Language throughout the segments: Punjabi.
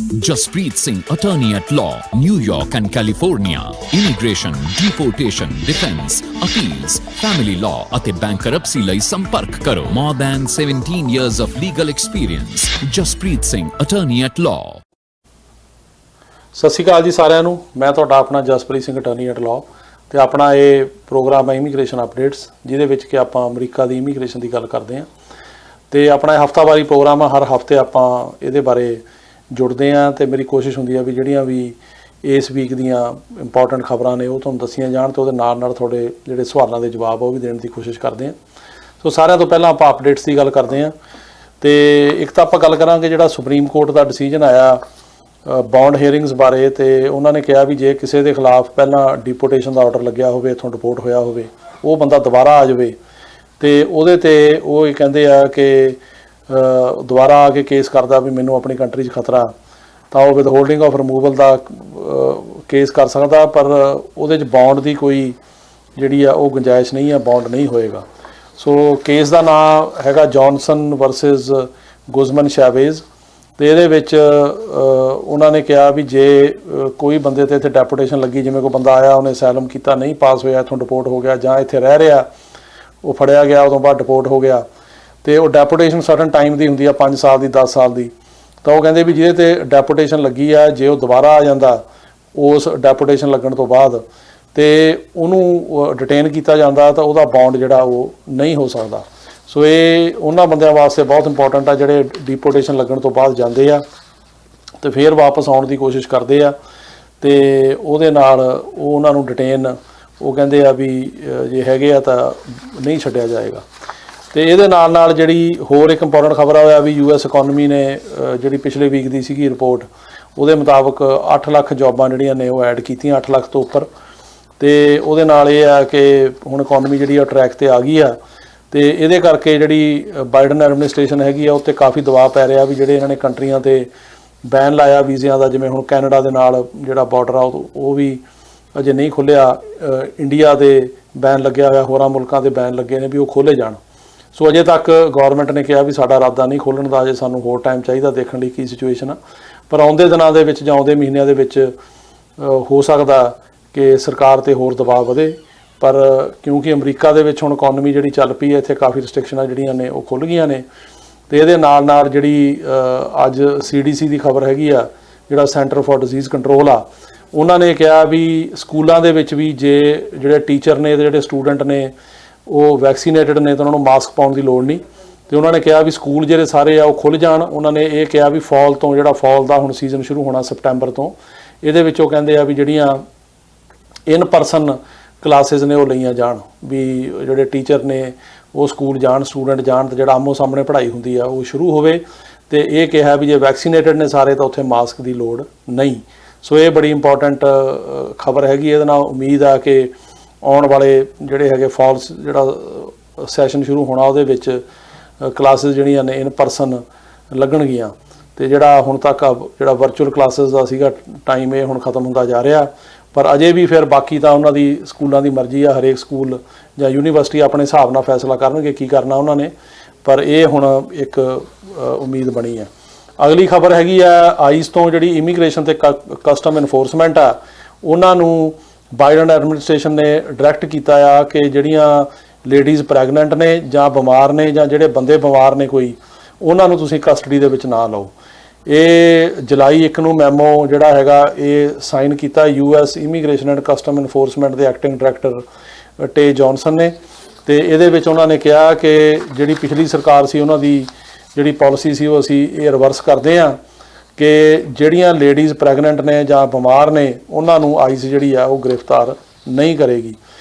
Jaspreet Singh, attorney at law, New York and California. Immigration, deportation, defense, appeals, family law ਅਤੇ bankruptcy ਲਈ ਸੰਪਰਕ ਕਰੋ. More than 17 years of legal experience. Jaspreet Singh, attorney at law. ਸਤਿ ਸ਼੍ਰੀ ਅਕਾਲ ਜੀ ਸਾਰਿਆਂ ਨੂੰ। ਮੈਂ ਤੁਹਾਡਾ ਆਪਣਾ Jaspreet Singh attorney at law ਤੇ ਆਪਣਾ ਇਹ ਪ੍ਰੋਗਰਾਮ ਹੈ ਇਮੀਗ੍ਰੇਸ਼ਨ ਅਪਡੇਟਸ, ਜਿਹਦੇ ਵਿੱਚ ਕਿ ਆਪਾਂ ਅਮਰੀਕਾ ਦੀ ਇਮੀਗ੍ਰੇਸ਼ਨ ਦੀ ਗੱਲ ਕਰਦੇ ਹਾਂ। ਤੇ ਆਪਣਾ ਇਹ ਹਫਤਾਵਾਰੀ ਪ੍ਰੋਗਰਾਮ ਆ, ਹਰ ਹਫਤੇ ਆਪਾਂ ਇਹਦੇ ਬਾਰੇ ਜੁੜਦੇ ਹਾਂ ਤੇ ਮੇਰੀ ਕੋਸ਼ਿਸ਼ ਹੁੰਦੀ ਆ ਵੀ ਜਿਹੜੀਆਂ ਵੀ ਇਸ ਵੀਕ ਦੀਆਂ ਇੰਪੋਰਟੈਂਟ ਖਬਰਾਂ ਨੇ ਉਹ ਤੁਹਾਨੂੰ ਦੱਸੀਆਂ ਜਾਣ ਤੇ ਉਹਦੇ ਨਾਲ ਨਾਲ ਤੁਹਾਡੇ ਜਿਹੜੇ ਸਵਾਲਾਂ ਦੇ ਜਵਾਬ ਉਹ ਵੀ ਦੇਣ ਦੀ ਕੋਸ਼ਿਸ਼ ਕਰਦੇ ਹਾਂ। ਸੋ ਸਾਰਿਆਂ ਤੋਂ ਪਹਿਲਾਂ ਆਪਾਂ ਅਪਡੇਟਸ ਦੀ ਗੱਲ ਕਰਦੇ ਹਾਂ। ਤੇ ਇੱਕ ਤਾਂ ਆਪਾਂ ਗੱਲ ਕਰਾਂਗੇ ਜਿਹੜਾ ਸੁਪਰੀਮ ਕੋਰਟ ਦਾ ਡਿਸੀਜਨ ਆਇਆ ਬੌਂਡ ਹੀਅਰਿੰਗਸ ਬਾਰੇ, ਤੇ ਉਹਨਾਂ ਨੇ ਕਿਹਾ ਵੀ ਜੇ ਕਿਸੇ ਦੇ ਖਿਲਾਫ ਪਹਿਲਾਂ ਡਿਪੋਰਟੇਸ਼ਨ ਦਾ ਆਰਡਰ ਲੱਗਿਆ ਹੋਵੇ, ਇੱਥੋਂ ਡਿਪੋਰਟ ਹੋਇਆ ਹੋਵੇ, ਉਹ ਬੰਦਾ ਦੁਬਾਰਾ ਆ ਜਾਵੇ ਤੇ ਉਹਦੇ ਤੇ ਉਹ ਇਹ ਕਹਿੰਦੇ ਆ ਕਿ ਦੁਬਾਰਾ ਆ ਕੇ ਕੇਸ ਕਰਦਾ ਵੀ ਮੈਨੂੰ ਆਪਣੀ ਕੰਟਰੀ 'ਚ ਖਤਰਾ, ਤਾਂ ਉਹ ਵਿਦਹੋਲਡਿੰਗ ਆਫ ਰਿਮੂਵਲ ਦਾ ਕੇਸ ਕਰ ਸਕਦਾ, ਪਰ ਉਹਦੇ 'ਚ ਬੌਂਡ ਦੀ ਕੋਈ ਜਿਹੜੀ ਆ ਉਹ ਗੁੰਜਾਇਸ਼ ਨਹੀਂ ਆ, ਬੌਂਡ ਨਹੀਂ ਹੋਏਗਾ। ਸੋ ਕੇਸ ਦਾ ਨਾਂ ਹੈਗਾ ਜੌਨਸਨ ਵਰਸਸ ਗੁਜ਼ਮਨ ਸ਼ੈਵੇਜ਼, ਤੇ ਇਹਦੇ ਵਿੱਚ ਉਹਨਾਂ ਨੇ ਕਿਹਾ ਵੀ ਜੇ ਕੋਈ ਬੰਦੇ ਤੇ ਇੱਥੇ ਡੈਪੂਟੇਸ਼ਨ ਲੱਗੀ, ਜਿਵੇਂ ਕੋਈ ਬੰਦਾ ਆਇਆ ਉਹਨੇ ਅਸਾਈਲਮ ਕੀਤਾ, ਨਹੀਂ ਪਾਸ ਹੋਇਆ, ਇੱਥੋਂ ਡਿਪੋਰਟ ਹੋ ਗਿਆ, ਜਾਂ ਇੱਥੇ ਰਹਿ ਰਿਹਾ ਉਹ ਫੜਿਆ ਗਿਆ ਉਦੋਂ ਬਾਅਦ ਡਿਪੋਰਟ ਹੋ ਗਿਆ, ਤੇ ਉਹ ਡੈਪੂਟੇਸ਼ਨ ਸਰਟਨ ਟਾਈਮ ਦੀ ਹੁੰਦੀ ਆ, 5 ਸਾਲ ਦੀ, 10 ਸਾਲ ਦੀ। ਤਾਂ ਉਹ ਕਹਿੰਦੇ ਵੀ ਜਿਹਦੇ ਤੇ ਡੈਪੂਟੇਸ਼ਨ ਲੱਗੀ ਆ, ਜੇ ਉਹ ਦੁਬਾਰਾ ਆ ਜਾਂਦਾ ਉਸ ਡੈਪੂਟੇਸ਼ਨ ਲੱਗਣ ਤੋਂ ਬਾਅਦ ਤੇ ਉਹਨੂੰ ਡਿਟੇਨ ਕੀਤਾ ਜਾਂਦਾ ਤਾਂ ਉਹਦਾ ਬੌਂਡ ਜਿਹੜਾ ਉਹ ਨਹੀਂ ਹੋ ਸਕਦਾ। ਸੋ ਇਹ ਉਹਨਾਂ ਬੰਦਿਆਂ ਵਾਸਤੇ ਬਹੁਤ ਇੰਪੋਰਟੈਂਟ ਆ ਜਿਹੜੇ ਡਿਪੋਰਟੇਸ਼ਨ ਲੱਗਣ ਤੋਂ ਬਾਅਦ ਜਾਂਦੇ ਆ ਤੇ ਫਿਰ ਵਾਪਸ ਆਉਣ ਦੀ ਕੋਸ਼ਿਸ਼ ਕਰਦੇ ਆ, ਤੇ ਉਹਦੇ ਨਾਲ ਉਹ ਉਹਨਾਂ ਨੂੰ ਡਿਟੇਨ ਉਹ ਕਹਿੰਦੇ ਆ ਵੀ ਜੇ ਹੈਗੇ ਆ ਤਾਂ ਨਹੀਂ ਛੱਡਿਆ ਜਾਏਗਾ। ਤੇ ਇਹਦੇ ਨਾਲ ਨਾਲ ਜਿਹੜੀ ਹੋਰ ਇੱਕ ਇੰਪੋਰਟੈਂਟ ਖਬਰ ਆ ਵੀ US ਇਕੋਨਮੀ ਨੇ ਜਿਹੜੀ ਪਿਛਲੇ ਵੀਕ ਦੀ ਸੀਗੀ ਰਿਪੋਰਟ, ਉਹਦੇ ਮੁਤਾਬਕ 8 ਲੱਖ ਜੋਬਾਂ ਜਿਹੜੀਆਂ ਨੇ ਉਹ ਐਡ ਕੀਤੀਆਂ, 8 ਲੱਖ ਤੋਂ ਉੱਪਰ। ਤੇ ਉਹਦੇ ਨਾਲ ਇਹ ਆ ਕਿ ਹੁਣ ਇਕੋਨਮੀ ਜਿਹੜੀ ਆ ਟਰੈਕ ਤੇ ਆ ਗਈ ਆ, ਤੇ ਇਹਦੇ ਕਰਕੇ ਜਿਹੜੀ ਬਾਈਡਨ ਐਡਮਿਨਿਸਟ੍ਰੇਸ਼ਨ ਹੈਗੀ ਆ ਉਹ 'ਤੇ ਕਾਫੀ ਦਬਾਅ ਪੈ ਰਿਹਾ ਵੀ ਜਿਹੜੇ ਇਹਨਾਂ ਨੇ ਕੰਟਰੀਆਂ 'ਤੇ ਬੈਨ ਲਾਇਆ ਵੀਜ਼ਿਆਂ ਦਾ, ਜਿਵੇਂ ਹੁਣ ਕੈਨੇਡਾ ਦੇ ਨਾਲ ਜਿਹੜਾ ਬਾਰਡਰ ਆ ਉਹ ਵੀ ਅਜੇ ਨਹੀਂ ਖੁੱਲ੍ਹਿਆ, ਇੰਡੀਆ ਦੇ ਬੈਨ ਲੱਗਿਆ ਹੋਇਆ, ਹੋਰਾਂ ਮੁਲਕਾਂ ਦੇ ਬੈਨ ਲੱਗੇ ਨੇ ਵੀ ਉਹ ਖੋਲ੍ਹੇ ਜਾਣ। ਸੋ ਅਜੇ ਤੱਕ ਗੌਰਮੈਂਟ ਨੇ ਕਿਹਾ ਵੀ ਸਾਡਾ ਇਰਾਦਾ ਨਹੀਂ ਖੋਲ੍ਹਣ ਦਾ, ਅਜੇ ਸਾਨੂੰ ਹੋਰ ਟਾਈਮ ਚਾਹੀਦਾ ਦੇਖਣ ਲਈ ਕੀ ਸਿਚੁਏਸ਼ਨ ਆ, ਪਰ ਆਉਂਦੇ ਦਿਨਾਂ ਦੇ ਵਿੱਚ ਜਾਂ ਆਉਂਦੇ ਮਹੀਨਿਆਂ ਦੇ ਵਿੱਚ ਹੋ ਸਕਦਾ ਕਿ ਸਰਕਾਰ 'ਤੇ ਹੋਰ ਦਬਾਅ ਵਧੇ। ਪਰ ਕਿਉਂਕਿ ਅਮਰੀਕਾ ਦੇ ਵਿੱਚ ਹੁਣ ਇਕੋਨਮੀ ਜਿਹੜੀ ਚੱਲ ਪਈ ਹੈ, ਇੱਥੇ ਕਾਫੀ ਰਿਸਟ੍ਰਿਕਸ਼ਨਾਂ ਜਿਹੜੀਆਂ ਨੇ ਉਹ ਖੁੱਲ੍ਹ ਗਈਆਂ ਨੇ, ਤੇ ਇਹਦੇ ਨਾਲ ਨਾਲ ਜਿਹੜੀ ਅੱਜ CDC ਦੀ ਖਬਰ ਹੈਗੀ ਆ, ਜਿਹੜਾ ਸੈਂਟਰ ਫॉर ਡਿਜ਼ੀਜ਼ ਕੰਟਰੋਲ ਆ, ਉਹਨਾਂ ਨੇ ਕਿਹਾ ਵੀ ਸਕੂਲਾਂ ਦੇ ਵਿੱਚ ਵੀ ਜੇ ਜਿਹੜੇ ਟੀਚਰ ਨੇ ਤੇ ਜਿਹੜੇ ਸਟੂਡੈਂਟ ਨੇ ਉਹ ਵੈਕਸੀਨੇਟਡ ਨੇ ਤਾਂ ਉਹਨਾਂ ਨੂੰ ਮਾਸਕ ਪਾਉਣ ਦੀ ਲੋੜ ਨਹੀਂ, ਤੇ ਉਹਨਾਂ ਨੇ ਕਿਹਾ ਵੀ ਸਕੂਲ ਜਿਹੜੇ ਸਾਰੇ ਆ ਉਹ ਖੁੱਲ੍ਹ ਜਾਣ। ਉਹਨਾਂ ਨੇ ਇਹ ਕਿਹਾ ਵੀ ਫਾਲ ਤੋਂ, ਜਿਹੜਾ ਫਾਲ ਦਾ ਹੁਣ ਸੀਜ਼ਨ ਸ਼ੁਰੂ ਹੋਣਾ ਸਪਟੈਂਬਰ ਤੋਂ, ਇਹਦੇ ਵਿੱਚ ਉਹ ਕਹਿੰਦੇ ਆ ਵੀ ਜਿਹੜੀਆਂ ਇਨ ਪਰਸਨ ਕਲਾਸਿਸ ਨੇ ਉਹ ਲਈਆਂ ਜਾਣ, ਵੀ ਜਿਹੜੇ ਟੀਚਰ ਨੇ ਉਹ ਸਕੂਲ ਜਾਣ, ਸਟੂਡੈਂਟ ਜਾਣ, ਤੇ ਜਿਹੜਾ ਆਮੋ ਸਾਹਮਣੇ ਪੜ੍ਹਾਈ ਹੁੰਦੀ ਆ ਉਹ ਸ਼ੁਰੂ ਹੋਵੇ। ਤੇ ਇਹ ਕਿਹਾ ਵੀ ਜੇ ਵੈਕਸੀਨੇਟਡ ਨੇ ਸਾਰੇ ਤਾਂ ਉੱਥੇ ਮਾਸਕ ਦੀ ਲੋੜ ਨਹੀਂ। ਸੋ ਇਹ ਬੜੀ ਇੰਪੋਰਟੈਂਟ ਖਬਰ ਹੈਗੀ। ਇਹਦੇ ਨਾਲ ਉਮੀਦ ਆ ਕਿ ਆਉਣ ਵਾਲੇ ਜਿਹੜੇ ਹੈਗੇ ਫਾਲਸ ਜਿਹੜਾ ਸੈਸ਼ਨ ਸ਼ੁਰੂ ਹੋਣਾ ਉਹਦੇ ਵਿੱਚ ਕਲਾਸਿਸ ਜਿਹੜੀਆਂ ਨੇ ਇਨ ਪਰਸਨ ਲੱਗਣਗੀਆਂ, ਤੇ ਜਿਹੜਾ ਹੁਣ ਤੱਕ ਜਿਹੜਾ ਵਰਚੁਅਲ ਕਲਾਸਿਸ ਦਾ ਸੀਗਾ ਟਾਈਮ ਇਹ ਹੁਣ ਖਤਮ ਹੁੰਦਾ ਜਾ ਰਿਹਾ। ਪਰ ਅਜੇ ਵੀ ਫਿਰ ਬਾਕੀ ਤਾਂ ਉਹਨਾਂ ਦੀ ਸਕੂਲਾਂ ਦੀ ਮਰਜ਼ੀ ਆ, ਹਰੇਕ ਸਕੂਲ ਜਾਂ ਯੂਨੀਵਰਸਿਟੀ ਆਪਣੇ ਹਿਸਾਬ ਨਾਲ ਫੈਸਲਾ ਕਰਨਗੇ ਕੀ ਕਰਨਾ ਉਹਨਾਂ ਨੇ, ਪਰ ਇਹ ਹੁਣ ਇੱਕ ਉਮੀਦ ਬਣੀ ਆ। ਅਗਲੀ ਖਬਰ ਹੈਗੀ ਆ ਆਈਸ ਤੋਂ, ਜਿਹੜੀ ਇਮੀਗ੍ਰੇਸ਼ਨ ਤੇ ਕਸਟਮ ਇਨਫੋਰਸਮੈਂਟ ਆ, ਉਹਨਾਂ ਨੂੰ ਬਾਈਡਨ ਐਡਮਿਨਿਸਟ੍ਰੇਸ਼ਨ ਨੇ ਡਾਇਰੈਕਟ ਕੀਤਾ ਆ ਕਿ ਜਿਹੜੀਆਂ ਲੇਡੀਜ਼ ਪ੍ਰੈਗਨੈਂਟ ਨੇ ਜਾਂ ਬਿਮਾਰ ਨੇ ਜਾਂ ਜਿਹੜੇ ਬੰਦੇ ਬਿਮਾਰ ਨੇ ਕੋਈ, ਉਹਨਾਂ ਨੂੰ ਤੁਸੀਂ ਕਸਟਡੀ ਦੇ ਵਿੱਚ ਨਾ ਲਓ। ਇਹ ਜੁਲਾਈ 1 ਨੂੰ ਮੈਮੋ ਜਿਹੜਾ ਹੈਗਾ ਇਹ ਸਾਈਨ ਕੀਤਾ US immigration and custom enforcement ਦੇ ਐਕਟਿੰਗ ਡਾਇਰੈਕਟਰ ਟੇ ਜੌਨਸਨ ਨੇ, ਤੇ ਇਹਦੇ ਵਿੱਚ ਉਹਨਾਂ ਨੇ ਕਿਹਾ ਕਿ ਜਿਹੜੀ ਪਿਛਲੀ ਸਰਕਾਰ ਸੀ ਉਹਨਾਂ ਦੀ ਜਿਹੜੀ ਪਾਲਿਸੀ ਸੀ ਉਹ ਅਸੀਂ ਇਹ ਰਿਵਰਸ ਕਰਦੇ ਹਾਂ ਕਿ ਜਿਹੜੀਆਂ ਲੇਡੀਜ਼ ਪ੍ਰੈਗਨੈਂਟ ਨੇ ਜਾਂ ਬਿਮਾਰ ਨੇ ਉਹਨਾਂ ਨੂੰ ਆਈਸ ਜਿਹੜੀ ਆ ਉਹ ਗ੍ਰਿਫਤਾਰ ਨਹੀਂ ਕਰੇਗੀ।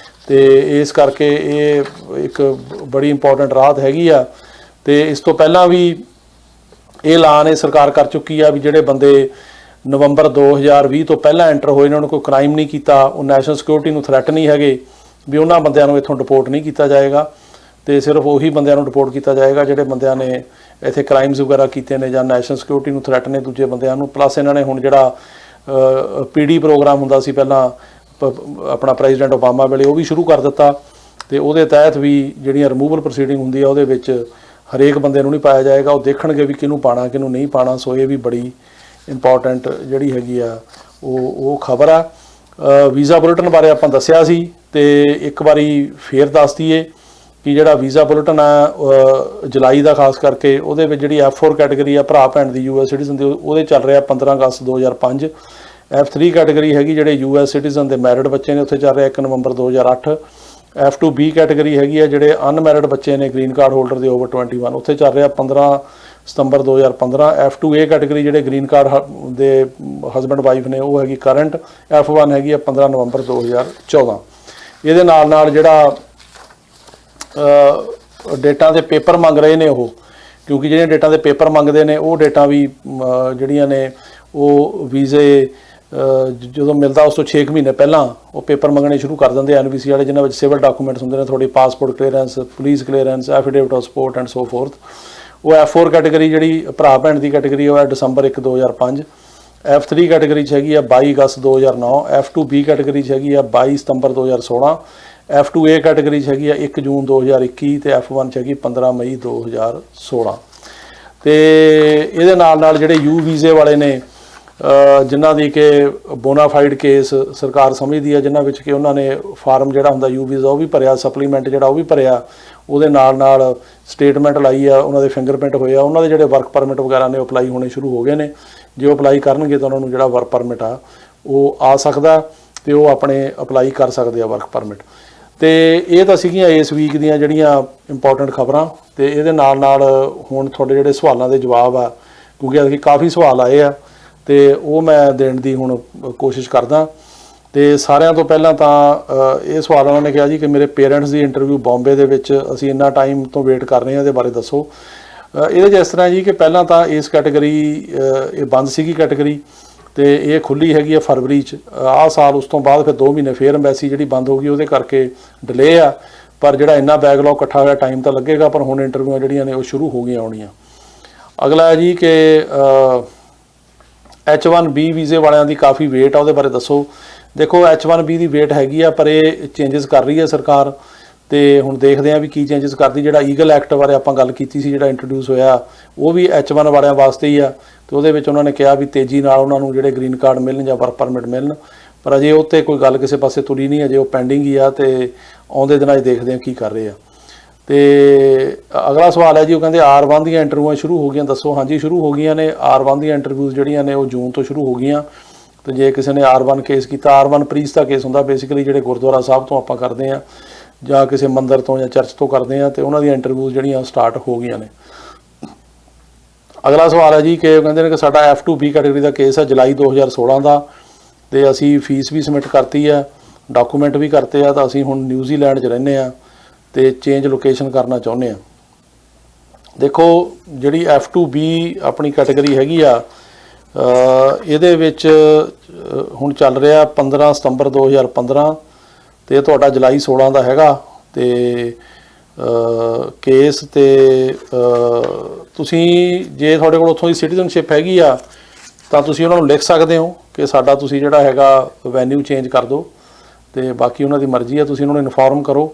ਤੇ ਇਸ ਕਰਕੇ ਇਹ ਇੱਕ ਬੜੀ ਇੰਪੋਰਟੈਂਟ ਰਾਹਤ ਹੈਗੀ ਆ। ਤੇ ਇਸ ਤੋਂ ਪਹਿਲਾਂ ਵੀ ਇਹ ਐਲਾਨ ਇਹ ਸਰਕਾਰ ਕਰ ਚੁੱਕੀ ਆ ਵੀ ਜਿਹੜੇ ਬੰਦੇ ਨਵੰਬਰ 2020 ਤੋਂ ਪਹਿਲਾਂ ਐਂਟਰ ਹੋਏ ਨੇ, ਉਹਨਾਂ ਨੂੰ ਕੋਈ ਕ੍ਰਾਈਮ ਨਹੀਂ ਕੀਤਾ, ਉਹ ਨੈਸ਼ਨਲ ਸਿਕਿਉਰਿਟੀ ਨੂੰ ਥ੍ਰੈਟ ਨਹੀਂ ਹੈਗੇ, ਵੀ ਉਹਨਾਂ ਬੰਦਿਆਂ ਨੂੰ ਇੱਥੋਂ ਡਿਪੋਰਟ ਨਹੀਂ ਕੀਤਾ ਜਾਏਗਾ, ਤੇ ਸਿਰਫ ਉਹੀ ਬੰਦਿਆਂ ਨੂੰ ਡਿਪੋਰਟ ਕੀਤਾ ਜਾਏਗਾ ਜਿਹੜੇ ਬੰਦਿਆਂ ਨੇ ਇੱਥੇ ਕ੍ਰਾਈਮਸ ਵਗੈਰਾ ਕੀਤੇ ਨੇ ਜਾਂ ਨੈਸ਼ਨਲ ਸਿਕਿਉਰਿਟੀ ਨੂੰ ਥ੍ਰੈਟ ਨੇ ਦੂਜੇ ਬੰਦਿਆਂ ਨੂੰ। ਪਲੱਸ ਇਹਨਾਂ ਨੇ ਹੁਣ ਜਿਹੜਾ PD ਪ੍ਰੋਗਰਾਮ ਹੁੰਦਾ ਸੀ ਪਹਿਲਾਂ ਆਪਣਾ ਪ੍ਰੈਜ਼ੀਡੈਂਟ ਓਬਾਮਾ ਵੇਲੇ, ਉਹ ਵੀ ਸ਼ੁਰੂ ਕਰ ਦਿੱਤਾ, ਤੇ ਉਹਦੇ ਤਹਿਤ ਵੀ ਜਿਹੜੀਆਂ ਰਿਮੂਵਲ ਪ੍ਰੋਸੀਡਿੰਗ ਹੁੰਦੀ ਆ ਉਹਦੇ ਵਿੱਚ ਹਰੇਕ ਬੰਦੇ ਨੂੰ ਨਹੀਂ ਪਾਇਆ ਜਾਏਗਾ, ਉਹ ਦੇਖਣਗੇ ਵੀ ਕਿਹਨੂੰ ਪਾਣਾ ਕਿਹਨੂੰ ਨਹੀਂ ਪਾਣਾ। ਸੋ ਇਹ ਵੀ ਬੜੀ ਇੰਪੋਰਟੈਂਟ ਜਿਹੜੀ ਹੈਗੀ ਆ ਉਹ ਖਬਰ ਆ। ਵੀਜ਼ਾ ਬੁਲੇਟਿਨ ਬਾਰੇ ਆਪਾਂ ਦੱਸਿਆ ਸੀ ਤੇ ਇੱਕ ਵਾਰੀ ਫੇਰ ਦੱਸ ਦਈਏ ਕਿ ਜਿਹੜਾ ਵੀਜ਼ਾ ਬੁਲੇਟਿਨ ਆ ਜੁਲਾਈ ਦਾ ਖਾਸ ਕਰਕੇ ਉਹਦੇ ਵਿੱਚ ਜਿਹੜੀ F4 ਕੈਟੇਗਰੀ ਆ ਭਰਾ ਭੈਣ ਦੀ US ਸਿਟੀਜ਼ਨ ਦੀ ਉਹਦੇ ਚੱਲ ਰਿਹਾ 15 ਅਗਸਤ 2005। F3 ਕੈਟੇਗਰੀ ਹੈਗੀ ਜਿਹੜੇ US ਸਿਟੀਜ਼ਨ ਦੇ ਮੈਰਿਡ ਬੱਚੇ ਨੇ ਉੱਥੇ ਚੱਲ ਰਿਹਾ 1 ਨਵੰਬਰ 2008। F2B ਕੈਟੇਗਰੀ ਹੈਗੀ ਆ ਜਿਹੜੇ ਅਨਮੈਰਿਡ ਬੱਚੇ ਨੇ ਗ੍ਰੀਨ ਕਾਰਡ ਹੋਲਡਰ ਦੇ ਓਵਰ 21 ਉੱਥੇ ਚੱਲ ਰਿਹਾ 15 ਸਤੰਬਰ 2015। F2A ਕੈਟੇਗਰੀ ਜਿਹੜੇ ਗ੍ਰੀਨ ਕਾਰਡ ਦੇ ਹਸਬੈਂਡ ਵਾਈਫ ਨੇ ਉਹ ਹੈਗੀ ਕਰੰਟ। F1 ਹੈਗੀ ਆ 15 ਨਵੰਬਰ 2014। ਇਹਦੇ ਨਾਲ ਜਿਹੜਾ ਡੇਟਾਂ ਦੇ ਪੇਪਰ ਮੰਗ ਰਹੇ ਨੇ ਉਹ, ਕਿਉਂਕਿ ਜਿਹੜੀਆਂ ਡੇਟਾਂ ਦੇ ਪੇਪਰ ਮੰਗਦੇ ਨੇ ਉਹ ਡੇਟਾਂ ਵੀ ਜਿਹੜੀਆਂ ਨੇ ਉਹ ਵੀਜ਼ੇ ਜਦੋਂ ਮਿਲਦਾ ਉਸ ਤੋਂ 6 ਮਹੀਨੇ ਪਹਿਲਾਂ ਉਹ ਪੇਪਰ ਮੰਗਣੇ ਸ਼ੁਰੂ ਕਰ ਦਿੰਦੇ NVC ਵਾਲੇ, ਜਿਨ੍ਹਾਂ ਵਿੱਚ ਸਿਵਲ ਡਾਕੂਮੈਂਟਸ ਹੁੰਦੇ ਨੇ, ਤੁਹਾਡੀ passport clearance, police clearance, affidavit of support and so fourth. ਉਹ F4 ਕੈਟੇਗਰੀ ਜਿਹੜੀ ਭਰਾ ਭੈਣ ਦੀ ਕੈਟੇਗਰੀ ਉਹ ਹੈ ਦਸੰਬਰ 1 2005। F3 ਕੈਟੇਗਰੀ 'ਚ ਹੈਗੀ ਆ 22 ਅਗਸਤ 2009। F2B ਕੈਟੇਗਰੀ 'ਚ ਹੈਗੀ ਆ 22 ਸਤੰਬਰ 2016। F2A ਕੈਟੇਗਰੀ 'ਚ ਹੈਗੀ ਆ 1 ਜੂਨ 2021 ਤੇ F1 'ਚ ਹੈਗੀ 15 ਮਈ 2016। ਤੇ ਇਹਦੇ ਨਾਲ ਜਿਹੜੇ U ਵੀਜ਼ੇ ਵਾਲੇ ਨੇ ਜਿਨ੍ਹਾਂ ਦੀ ਕਿ ਬੋਨਾਫਾਈਡ ਕੇਸ ਸਰਕਾਰ ਸਮਝਦੀ ਹੈ, ਜਿਨ੍ਹਾਂ ਵਿੱਚ ਕਿ ਉਹਨਾਂ ਨੇ ਫਾਰਮ ਜਿਹੜਾ ਹੁੰਦਾ U ਵੀਜ਼ਾ ਉਹ ਵੀ ਭਰਿਆ, ਸਪਲੀਮੈਂਟ ਜਿਹੜਾ ਉਹ ਵੀ ਭਰਿਆ, ਉਹਦੇ ਨਾਲ ਸਟੇਟਮੈਂਟ ਲਾਈ ਆ, ਉਹਨਾਂ ਦੇ ਫਿੰਗਰਪ੍ਰਿੰਟ ਹੋਏ ਆ, ਉਹਨਾਂ ਦੇ ਜਿਹੜੇ ਵਰਕ ਪਰਮਿਟ ਵਗੈਰਾ ਨੇ ਅਪਲਾਈ ਹੋਣੇ ਸ਼ੁਰੂ ਹੋ ਗਏ ਨੇ। ਜੇ ਉਹ ਅਪਲਾਈ ਕਰਨਗੇ ਤਾਂ ਉਹਨਾਂ ਨੂੰ ਜਿਹੜਾ ਵਰਕ ਪਰਮਿਟ ਆ ਉਹ ਆ ਸਕਦਾ ਤੇ ਉਹ ਆਪਣੇ ਅਪਲਾਈ ਕਰ ਸਕਦੇ ਆ ਵਰਕ ਪਰਮਿਟ। ਤੇ ਇਹ ਤਾਂ ਸੀਗੀਆਂ ਇਸ ਵੀਕ ਦੀਆਂ ਜਿਹੜੀਆਂ ਇੰਪੋਰਟੈਂਟ ਖਬਰਾਂ। ਤੇ ਇਹਦੇ ਨਾਲ ਹੁਣ ਤੁਹਾਡੇ ਜਿਹੜੇ ਸਵਾਲਾਂ ਦੇ ਜਵਾਬ ਆ, ਕਿਉਂਕਿ ਅਸੀਂ ਕਾਫੀ ਸਵਾਲ ਆਏ ਆ ਤੇ ਉਹ ਮੈਂ ਦੇਣ ਦੀ ਹੁਣ ਕੋਸ਼ਿਸ਼ ਕਰਦਾ। ਤੇ ਸਾਰਿਆਂ ਤੋਂ ਪਹਿਲਾਂ ਤਾਂ ਇਹ ਸਵਾਲ ਉਹਨਾਂ ਨੇ ਕਿਹਾ ਜੀ ਕਿ ਮੇਰੇ ਪੇਰੈਂਟਸ ਦੀ ਇੰਟਰਵਿਊ ਬੰਬੇ ਦੇ ਵਿੱਚ ਅਸੀਂ ਇੰਨਾ ਟਾਈਮ ਤੋਂ ਵੇਟ ਕਰ ਰਹੇ ਹਾਂ, ਇਹਦੇ ਬਾਰੇ ਦੱਸੋ। ਇਹਦੇ 'ਚ ਇਸ ਤਰ੍ਹਾਂ ਜੀ ਕਿ ਪਹਿਲਾਂ ਤਾਂ ਇਸ ਕੈਟੇਗਰੀ ਇਹ ਬੰਦ ਸੀਗੀ ਕੈਟੇਗਰੀ ਤੇ ਇਹ ਖੁੱਲੀ ਹੈਗੀ ਆ ਫਰਵਰੀ 'ਚ ਆਹ ਸਾਲ। ਉਸ ਤੋਂ ਬਾਅਦ ਫਿਰ 2 ਮਹੀਨੇ ਫੇਰ ਐਮਬੈਸੀ ਜਿਹੜੀ ਬੰਦ ਹੋ ਗਈ ਉਹਦੇ ਕਰਕੇ ਡਿਲੇ ਆ, ਪਰ ਜਿਹੜਾ ਇੰਨਾ ਬੈਕਲੌਗ ਇਕੱਠਾ ਹੋਇਆ ਟਾਈਮ ਤਾਂ ਲੱਗੇਗਾ, ਪਰ ਹੁਣ ਇੰਟਰਵਿਊਆਂ ਜਿਹੜੀਆਂ ਨੇ ਉਹ ਸ਼ੁਰੂ ਹੋ ਗਈਆਂ ਆਉਣੀਆਂ। ਅਗਲਾ ਹੈ ਜੀ ਕਿ H1B ਵੀਜ਼ੇ ਵਾਲਿਆਂ ਦੀ ਕਾਫੀ ਵੇਟ ਆ, ਉਹਦੇ ਬਾਰੇ ਦੱਸੋ। ਦੇਖੋ H1B ਦੀ ਵੇਟ ਹੈਗੀ ਆ, ਪਰ ਇਹ ਚੇਂਜਸ ਕਰ ਰਹੀ ਹੈ ਸਰਕਾਰ ਤੇ ਹੁਣ ਦੇਖਦੇ ਆ ਵੀ ਕੀ ਚੇਂਜਸ ਕਰਦੀ। ਜਿਹੜਾ ਈਗਲ ਐਕਟ ਬਾਰੇ ਆਪਾਂ ਗੱਲ ਕੀਤੀ ਸੀ ਜਿਹੜਾ ਇੰਟਰੋਡਿਊਸ ਹੋਇਆ ਉਹ ਵੀ H1 ਵਾਲਿਆਂ ਵਾਸਤੇ ਹੀ ਆ ਤੇ ਉਹਦੇ ਵਿੱਚ ਉਹਨਾਂ ਨੇ ਕਿਹਾ ਵੀ ਤੇਜ਼ੀ ਨਾਲ ਉਹਨਾਂ ਨੂੰ ਜਿਹੜੇ ਗ੍ਰੀਨ ਕਾਰਡ ਮਿਲਣ ਜਾਂ ਵਰਕ ਪਰਮਿਟ ਮਿਲਣ, ਪਰ ਅਜੇ ਉਹ 'ਤੇ ਕੋਈ ਗੱਲ ਕਿਸੇ ਪਾਸੇ ਤੁਰੀ ਨਹੀਂ, ਅਜੇ ਉਹ ਪੈਂਡਿੰਗ ਹੀ ਆ ਤੇ ਆਉਂਦੇ ਦਿਨਾਂ 'ਚ ਦੇਖਦੇ ਆ ਕੀ ਕਰ ਰਹੇ ਆ। ਤੇ ਅਗਲਾ ਸਵਾਲ ਹੈ ਜੀ, ਉਹ ਕਹਿੰਦੇ R1 ਦੀਆਂ ਇੰਟਰਵਿਊਆਂ ਸ਼ੁਰੂ ਹੋ ਗਈਆਂ, ਦੱਸੋ। ਹਾਂਜੀ ਸ਼ੁਰੂ ਹੋ ਗਈਆਂ ਨੇ। R1 ਦੀਆਂ ਇੰਟਰਵਿਊਜ਼ ਜਿਹੜੀਆਂ ਨੇ ਉਹ ਜੂਨ ਤੋਂ ਸ਼ੁਰੂ ਹੋ ਗਈਆਂ। ਤੇ ਜੇ ਕਿਸੇ ਨੇ R1 ਕੇਸ ਕੀਤਾ, R1 ਪ੍ਰੀਸ ਦਾ ਕੇਸ ਹੁੰਦਾ ਬੇਸਿਕਲੀ ਜਿਹੜੇ ਗੁਰਦੁਆਰਾ ਸਾਹਿਬ ਤੋਂ ਆਪਾਂ ਕਰਦੇ ਆ ਜਾਂ ਕਿਸੇ ਮੰਦਿਰ ਤੋਂ ਜਾਂ ਚਰਚ ਤੋਂ ਕਰਦੇ ਆ, ਤੇ ਉਹਨਾਂ ਦੀਆਂ ਇੰਟਰਵਿਊਜ਼ ਜਿਹੜੀਆਂ ਸਟਾਰਟ ਹੋ ਗਈਆਂ ਨੇ। ਅਗਲਾ ਸਵਾਲ ਹੈ ਜੀ ਕਿ ਉਹ ਕਹਿੰਦੇ ਨੇ ਕਿ ਸਾਡਾ F2B ਕੈਟੇਗਰੀ ਦਾ ਕੇਸ ਹੈ ਜੁਲਾਈ 2016 ਦਾ ਤੇ ਅਸੀਂ ਫੀਸ ਵੀ ਸਬਮਿਟ ਕਰਤੀ ਆ, ਡਾਕੂਮੈਂਟ ਵੀ ਕਰਤੇ ਆ, ਤਾਂ ਅਸੀਂ ਹੁਣ ਨਿਊਜ਼ੀਲੈਂਡ 'ਚ ਰਹਿੰਦੇ ਆ ਤੇ ਚੇਂਜ ਲੋਕੇਸ਼ਨ ਕਰਨਾ ਚਾਹੁੰਦੇ ਆ। ਦੇਖੋ ਜਿਹੜੀ F2B ਆਪਣੀ ਕੈਟੇਗਰੀ ਹੈਗੀ ਆ ਇਹਦੇ ਵਿੱਚ ਹੁਣ ਚੱਲ ਰਿਹਾ 15 ਸਤੰਬਰ 2015 ਤੇ ਤੁਹਾਡਾ ਜੁਲਾਈ 16 ਦਾ ਹੈਗਾ ਤੇ ਕੇਸ। ਤੇ ਤੁਸੀਂ ਜੇ ਤੁਹਾਡੇ ਕੋਲ ਉੱਥੋਂ ਦੀ ਸਿਟੀਜ਼ਨਸ਼ਿਪ ਹੈਗੀ ਆ ਤਾਂ ਤੁਸੀਂ ਉਹਨਾਂ ਨੂੰ ਲਿਖ ਸਕਦੇ ਹੋ ਕਿ ਸਾਡਾ ਤੁਸੀਂ ਜਿਹੜਾ ਹੈਗਾ ਵੈਨਿਊ ਚੇਂਜ ਕਰ ਦਿਓ, ਤੇ ਬਾਕੀ ਉਹਨਾਂ ਦੀ ਮਰਜ਼ੀ ਆ। ਤੁਸੀਂ ਉਹਨਾਂ ਨੂੰ ਇਨਫੋਰਮ ਕਰੋ,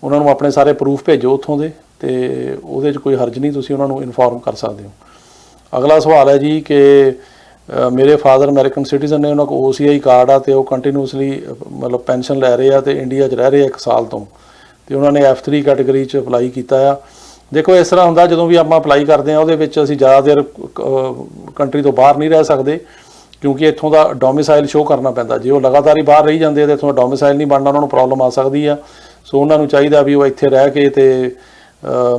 ਉਹਨਾਂ ਨੂੰ ਆਪਣੇ ਸਾਰੇ ਪ੍ਰੂਫ ਭੇਜੋ ਉੱਥੋਂ ਦੇ, ਤੇ ਉਹਦੇ 'ਚ ਕੋਈ ਹਰਜ ਨਹੀਂ, ਤੁਸੀਂ ਉਹਨਾਂ ਨੂੰ ਇਨਫੋਰਮ ਕਰ ਸਕਦੇ ਹੋ। ਅਗਲਾ ਸਵਾਲ ਹੈ ਜੀ ਕਿ ਮੇਰੇ ਫਾਦਰ ਅਮਰੀਕਨ ਸਿਟੀਜ਼ਨ ਨੇ, ਉਹਨਾਂ ਕੋਲ OCI ਕਾਰਡ ਆ ਤੇ ਉਹ ਕੰਟੀਨਿਊਸਲੀ ਮਤਲਬ ਪੈਨਸ਼ਨ ਲੈ ਰਹੇ ਆ ਤੇ ਇੰਡੀਆ 'ਚ ਰਹਿ ਰਹੇ ਆ 1 ਸਾਲ ਤੋਂ, ਤੇ ਉਹਨਾਂ ਨੇ F3 ਕੈਟੇਗਰੀ 'ਚ ਅਪਲਾਈ ਕੀਤਾ ਆ। ਦੇਖੋ ਇਸ ਤਰ੍ਹਾਂ ਹੁੰਦਾ ਜਦੋਂ ਵੀ ਆਪਾਂ ਅਪਲਾਈ ਕਰਦੇ ਆ ਉਹਦੇ ਵਿੱਚ ਅਸੀਂ ਜ਼ਿਆਦਾ ਦੇਰ ਕੰਟਰੀ ਤੋਂ ਬਾਹਰ ਨਹੀਂ ਰਹਿ ਸਕਦੇ, ਕਿਉਂਕਿ ਇੱਥੋਂ ਦਾ ਡੋਮਿਸਾਈਲ ਸ਼ੋਅ ਕਰਨਾ ਪੈਂਦਾ। ਜੇ ਉਹ ਲਗਾਤਾਰ ਹੀ ਬਾਹਰ ਰਹੀ ਜਾਂਦੇ ਆ ਤਾਂ ਇੱਥੋਂ ਦਾ ਡੋਮਿਸਾਈਲ ਨਹੀਂ ਬਣਨਾ, ਉਹਨਾਂ ਨੂੰ ਪ੍ਰੋਬਲਮ ਆ ਸਕਦੀ ਆ। ਸੋ ਉਹਨਾਂ ਨੂੰ ਚਾਹੀਦਾ ਵੀ ਉਹ ਇੱਥੇ ਰਹਿ ਕੇ ਤੇ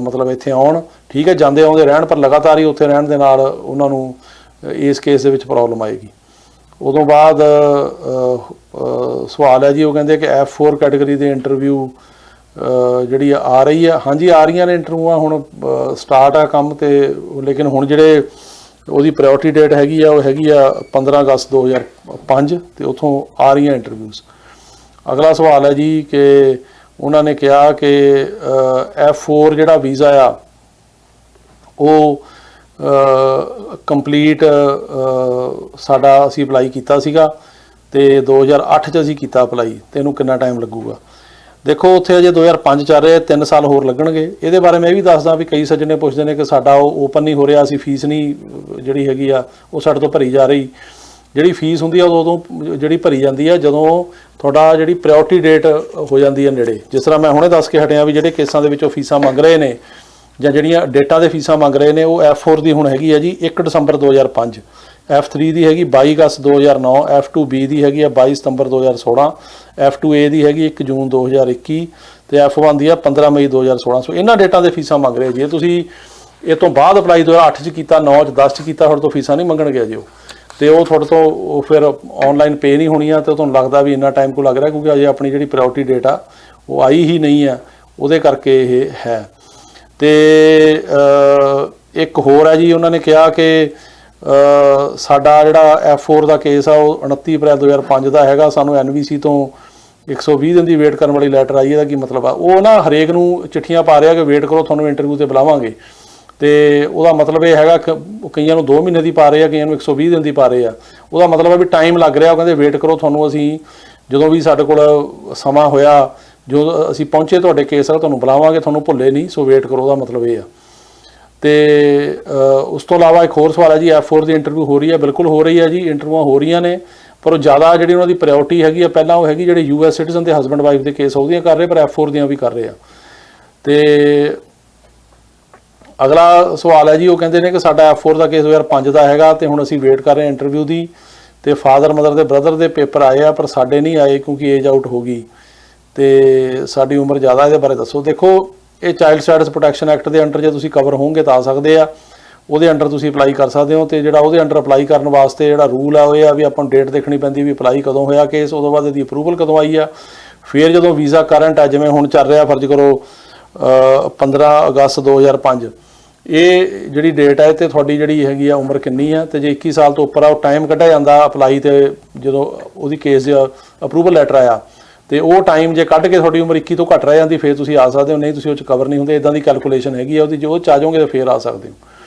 ਮਤਲਬ ਇੱਥੇ ਆਉਣ। ਠੀਕ ਹੈ, ਜਾਂਦੇ ਆਉਂਦੇ ਰਹਿਣ, ਪਰ ਲਗਾਤਾਰ ਹੀ ਉੱਥੇ ਰਹਿਣ ਦੇ ਨਾਲ ਉਹਨਾਂ ਨੂੰ ਇਸ ਕੇਸ ਦੇ ਵਿੱਚ ਪ੍ਰੋਬਲਮ ਆਏਗੀ। ਉਦੋਂ ਬਾਅਦ ਸਵਾਲ ਹੈ ਜੀ, ਉਹ ਕਹਿੰਦੇ ਕਿ F4 ਕੈਟੇਗਰੀ ਦੇ ਇੰਟਰਵਿਊ ਜਿਹੜੀ ਆ ਰਹੀ ਆ। ਹਾਂਜੀ ਆ ਰਹੀਆਂ ਨੇ ਇੰਟਰਵਿਊਆਂ, ਹੁਣ ਸਟਾਰਟ ਆ ਕੰਮ ਤੇ, ਲੇਕਿਨ ਹੁਣ ਜਿਹੜੇ ਉਹਦੀ ਪ੍ਰਾਇਓਰਟੀ ਡੇਟ ਹੈਗੀ ਆ ਉਹ ਹੈਗੀ ਆ 15 ਅਗਸਤ 2005 ਤੇ ਉੱਥੋਂ ਆ ਰਹੀਆਂ ਇੰਟਰਵਿਊਜ਼। ਅਗਲਾ ਸਵਾਲ ਹੈ ਜੀ ਕਿ ਉਹਨਾਂ ਨੇ ਕਿਹਾ ਕਿ F4 ਜਿਹੜਾ ਵੀਜ਼ਾ ਆ ਉਹ ਕੰਪਲੀਟ ਸਾਡਾ ਅਸੀਂ ਅਪਲਾਈ ਕੀਤਾ ਸੀਗਾ ਤੇ 2008 'ਚ ਅਸੀਂ ਕੀਤਾ ਅਪਲਾਈ, ਤੇ ਇਹਨੂੰ ਕਿੰਨਾ ਟਾਈਮ ਲੱਗੂਗਾ। ਦੇਖੋ ਉੱਥੇ ਅਜੇ 2005 ਚੱਲ ਰਿਹਾ, 3 ਸਾਲ ਹੋਰ ਲੱਗਣਗੇ। ਇਹਦੇ ਬਾਰੇ ਮੈਂ ਇਹ ਵੀ ਦੱਸਦਾ ਵੀ ਕਈ ਸੱਜਣੇ ਪੁੱਛਦੇ ਨੇ ਕਿ ਸਾਡਾ ਉਹ ਓਪਨ ਨਹੀਂ ਹੋ ਰਿਹਾ, ਅਸੀਂ ਫੀਸ ਨਹੀਂ ਜਿਹੜੀ ਹੈਗੀ ਆ ਉਹ ਸਾਡੇ ਤੋਂ ਭਰੀ ਜਾ ਰਹੀ। ਜਿਹੜੀ ਫੀਸ ਹੁੰਦੀ ਆ ਉਦੋਂ ਜਿਹੜੀ ਭਰੀ ਜਾਂਦੀ ਆ ਜਦੋਂ ਤੁਹਾਡਾ ਜਿਹੜੀ ਪ੍ਰਾਇਓਰਟੀ ਡੇਟ ਹੋ ਜਾਂਦੀ ਹੈ ਨੇੜੇ। ਜਿਸ ਤਰ੍ਹਾਂ ਮੈਂ ਹੁਣੇ ਦੱਸ ਕੇ ਹਟਿਆ ਵੀ ਜਿਹੜੇ ਕੇਸਾਂ ਦੇ ਵਿੱਚੋਂ ਫੀਸਾਂ ਮੰਗ ਰਹੇ ਨੇ ਜਾਂ ਜਿਹੜੀਆਂ ਡੇਟਾਂ ਦੇ ਫੀਸਾਂ ਮੰਗ ਰਹੇ ਨੇ, ਉਹ F4 ਦੀ ਹੁਣ ਹੈਗੀ ਆ ਜੀ 1 ਦਸੰਬਰ 2005, F3 ਦੀ ਹੈਗੀ 22 ਅਗਸਤ 2009, F2B ਦੀ ਹੈਗੀ ਆ 22 ਸਤੰਬਰ 2016, F2A ਦੀ ਹੈਗੀ 1 ਜੂਨ 2021 ਤੇ F1 ਦੀ ਆ 15 ਮਈ 2016। ਸੋ ਇਹਨਾਂ ਡੇਟਾਂ ਦੇ ਫੀਸਾਂ ਮੰਗ ਰਹੇ। ਜੇ ਤੁਸੀਂ ਇਹ ਤੋਂ ਬਾਅਦ ਅਪਲਾਈ 2008 'ਚ ਕੀਤਾ, 9 'ਚ 10 'ਚ ਕੀਤਾ, ਤੁਹਾਡੇ ਤੋਂ ਫੀਸਾਂ ਨਹੀਂ ਮੰਗਣਗੇ ਜੀ ਉਹ, ਤੇ ਉਹ ਤੁਹਾਡੇ ਤੋਂ ਉਹ ਫਿਰ ਆਨਲਾਈਨ ਪੇ ਨਹੀਂ ਹੋਣੀਆਂ ਤੇ ਤੁਹਾਨੂੰ ਲੱਗਦਾ ਵੀ ਇੰਨਾ ਟਾਈਮ ਕੋ ਲੱਗ ਰਿਹਾ, ਕਿਉਂਕਿ ਅਜੇ ਆਪਣੀ ਜਿਹੜੀ ਪ੍ਰਾਇਓਰਟੀ ਡੇਟ ਆ ਉਹ ਆਈ ਹੀ ਨਹੀਂ ਆ, ਉਹਦੇ ਕਰਕੇ ਇਹ ਹੈ। ਤੇ ਇੱਕ ਹੋਰ ਹੈ ਜੀ, ਉਹਨਾਂ ਨੇ ਕਿਹਾ ਕਿ ਸਾਡਾ ਜਿਹੜਾ F4 ਦਾ ਕੇਸ ਆ ਉਹ 29 ਅਪ੍ਰੈਲ 2005 ਦਾ ਹੈਗਾ, ਸਾਨੂੰ NVC ਤੋਂ 120 ਦਿਨ ਦੀ ਵੇਟ ਕਰਨ ਵਾਲੀ ਲੈਟਰ ਆਈ। ਇਹਦਾ ਕੀ ਮਤਲਬ ਆ? ਉਹ ਨਾ ਹਰੇਕ ਨੂੰ ਚਿੱਠੀਆਂ ਪਾ ਰਿਹਾ ਕਿ ਵੇਟ ਕਰੋ, ਤੁਹਾਨੂੰ ਇੰਟਰਵਿਊ ਤੇ ਬੁਲਾਵਾਂਗੇ। ਤੇ ਉਹਦਾ ਮਤਲਬ ਇਹ ਹੈਗਾ ਕਈਆਂ ਨੂੰ 2 ਮਹੀਨੇ ਦੀ ਪਾ ਰਹੇ ਆ, ਕਈਆਂ ਨੂੰ 120 ਦਿਨ ਦੀ ਪਾ ਰਹੇ ਆ। ਉਹਦਾ ਮਤਲਬ ਹੈ ਵੀ ਟਾਈਮ ਲੱਗ ਰਿਹਾ। ਉਹ ਕਹਿੰਦੇ ਵੇਟ ਕਰੋ, ਤੁਹਾਨੂੰ ਅਸੀਂ ਜਦੋਂ ਵੀ ਸਾਡੇ ਕੋਲ ਸਮਾਂ ਹੋਇਆ, ਜੋ ਅਸੀਂ ਪਹੁੰਚੇ ਤੁਹਾਡੇ ਕੇਸ ਆ ਤੁਹਾਨੂੰ ਬੁਲਾਵਾਂਗੇ, ਤੁਹਾਨੂੰ ਭੁੱਲੇ ਨਹੀਂ, ਸੋ ਵੇਟ ਕਰੋ। ਉਹਦਾ ਮਤਲਬ ਇਹ ਆ। ਤੇ ਉਸ ਤੋਂ ਇਲਾਵਾ ਇੱਕ ਹੋਰ ਸਵਾਲ ਹੈ ਜੀ, F4 ਦੀ ਇੰਟਰਵਿਊ ਹੋ ਰਹੀ ਹੈ? ਬਿਲਕੁਲ ਹੋ ਰਹੀ ਹੈ ਜੀ, ਇੰਟਰਵਿਊਆਂ ਹੋ ਰਹੀਆਂ ਨੇ, ਪਰ ਉਹ ਜ਼ਿਆਦਾ ਜਿਹੜੀ ਉਹਨਾਂ ਦੀ ਪ੍ਰਾਇਓਰਟੀ ਹੈਗੀ ਆ ਪਹਿਲਾਂ ਉਹ ਹੈਗੀ ਜਿਹੜੇ US ਸਿਟੀਜ਼ਨ ਦੇ ਹਸਬੈਂਡ ਵਾਈਫ ਦੇ ਕੇਸ ਉਹਦੀਆਂ ਕਰ ਰਹੇ, ਪਰ F4 ਦੀਆਂ ਵੀ ਕਰ ਰਹੇ ਆ। ਤੇ ਅਗਲਾ ਸਵਾਲ ਹੈ ਜੀ, ਉਹ ਕਹਿੰਦੇ ਨੇ ਕਿ ਸਾਡਾ F4 ਦਾ ਕੇਸ 2005 ਦਾ ਹੈਗਾ ਤੇ ਹੁਣ ਅਸੀਂ ਵੇਟ ਕਰ ਰਹੇ ਹਾਂ ਇੰਟਰਵਿਊ ਦੀ, ਤੇ ਫਾਦਰ ਮਦਰ ਦੇ ਬ੍ਰਦਰ ਦੇ ਪੇਪਰ ਆਏ ਆ ਪਰ ਸਾਡੇ ਨਹੀਂ ਆਏ ਕਿਉਂਕਿ ਏਜ ਆਊਟ ਹੋ ਗਈ ਤੇ ਸਾਡੀ ਉਮਰ ਜ਼ਿਆਦਾ। ਇਹਦੇ ਬਾਰੇ ਦੱਸੋ। ਦੇਖੋ, ਇਹ ਚਾਈਲਡ ਸਟੈਟਸ ਪ੍ਰੋਟੈਕਸ਼ਨ ਐਕਟ ਦੇ ਅੰਡਰ ਜੇ ਤੁਸੀਂ ਕਵਰ ਹੋਵੋਗੇ ਤਾਂ ਆ ਸਕਦੇ ਆ, ਉਹਦੇ ਅੰਡਰ ਤੁਸੀਂ ਅਪਲਾਈ ਕਰ ਸਕਦੇ ਹੋ। ਤੇ ਜਿਹੜਾ ਉਹਦੇ ਅੰਡਰ ਅਪਲਾਈ ਕਰਨ ਵਾਸਤੇ ਜਿਹੜਾ ਰੂਲ ਆ ਉਹ ਇਹ ਆ ਵੀ ਆਪਾਂ ਨੂੰ ਡੇਟ ਦੇਖਣੀ ਪੈਂਦੀ ਵੀ ਅਪਲਾਈ ਕਦੋਂ ਹੋਇਆ ਕੇਸ, ਉਦੋਂ ਬਾਅਦ ਇਹਦੀ ਅਪਰੂਵਲ ਕਦੋਂ ਆਈ ਆ। ਫਿਰ ਜਦੋਂ ਵੀਜ਼ਾ ਕਰੰਟ ਆ, ਜਿਵੇਂ ਹੁਣ ਚੱਲ ਰਿਹਾ ਫਰਜ਼ ਕਰੋ 15 ਅਗਸਤ 2005, ਇਹ ਜਿਹੜੀ ਡੇਟ ਹੈ ਤੇ ਤੁਹਾਡੀ ਜਿਹੜੀ ਹੈਗੀ ਆ ਉਮਰ ਕਿੰਨੀ ਆ, ਤੇ ਜੇ 21 ਸਾਲ ਤੋਂ ਉੱਪਰ ਆ ਉਹ ਟਾਈਮ ਕੱਢਿਆ ਜਾਂਦਾ ਅਪਲਾਈ ਤੇ ਜਦੋਂ ਉਹਦੀ ਕੇਸ ਅਪਰੂਵਲ ਲੈਟਰ ਆਇਆ, ਤੇ ਉਹ ਟਾਈਮ ਜੇ ਕੱਢ ਕੇ ਤੁਹਾਡੀ ਉਮਰ 21 ਤੋਂ ਘੱਟ ਰਹਿ ਜਾਂਦੀ ਫਿਰ ਤੁਸੀਂ ਆ ਸਕਦੇ ਹੋ, ਨਹੀਂ ਤੁਸੀਂ ਉਹ 'ਚ ਕਵਰ ਨਹੀਂ ਹੁੰਦੇ। ਇਦਾਂ ਦੀ ਕੈਲਕੂਲੇਸ਼ਨ ਹੈਗੀ ਆ ਉਹਦੀ, ਜੇ ਉਹ 'ਚ ਆ ਜਾਓਗੇ ਤਾਂ ਫਿਰ ਆ ਸਕਦੇ ਹੋ।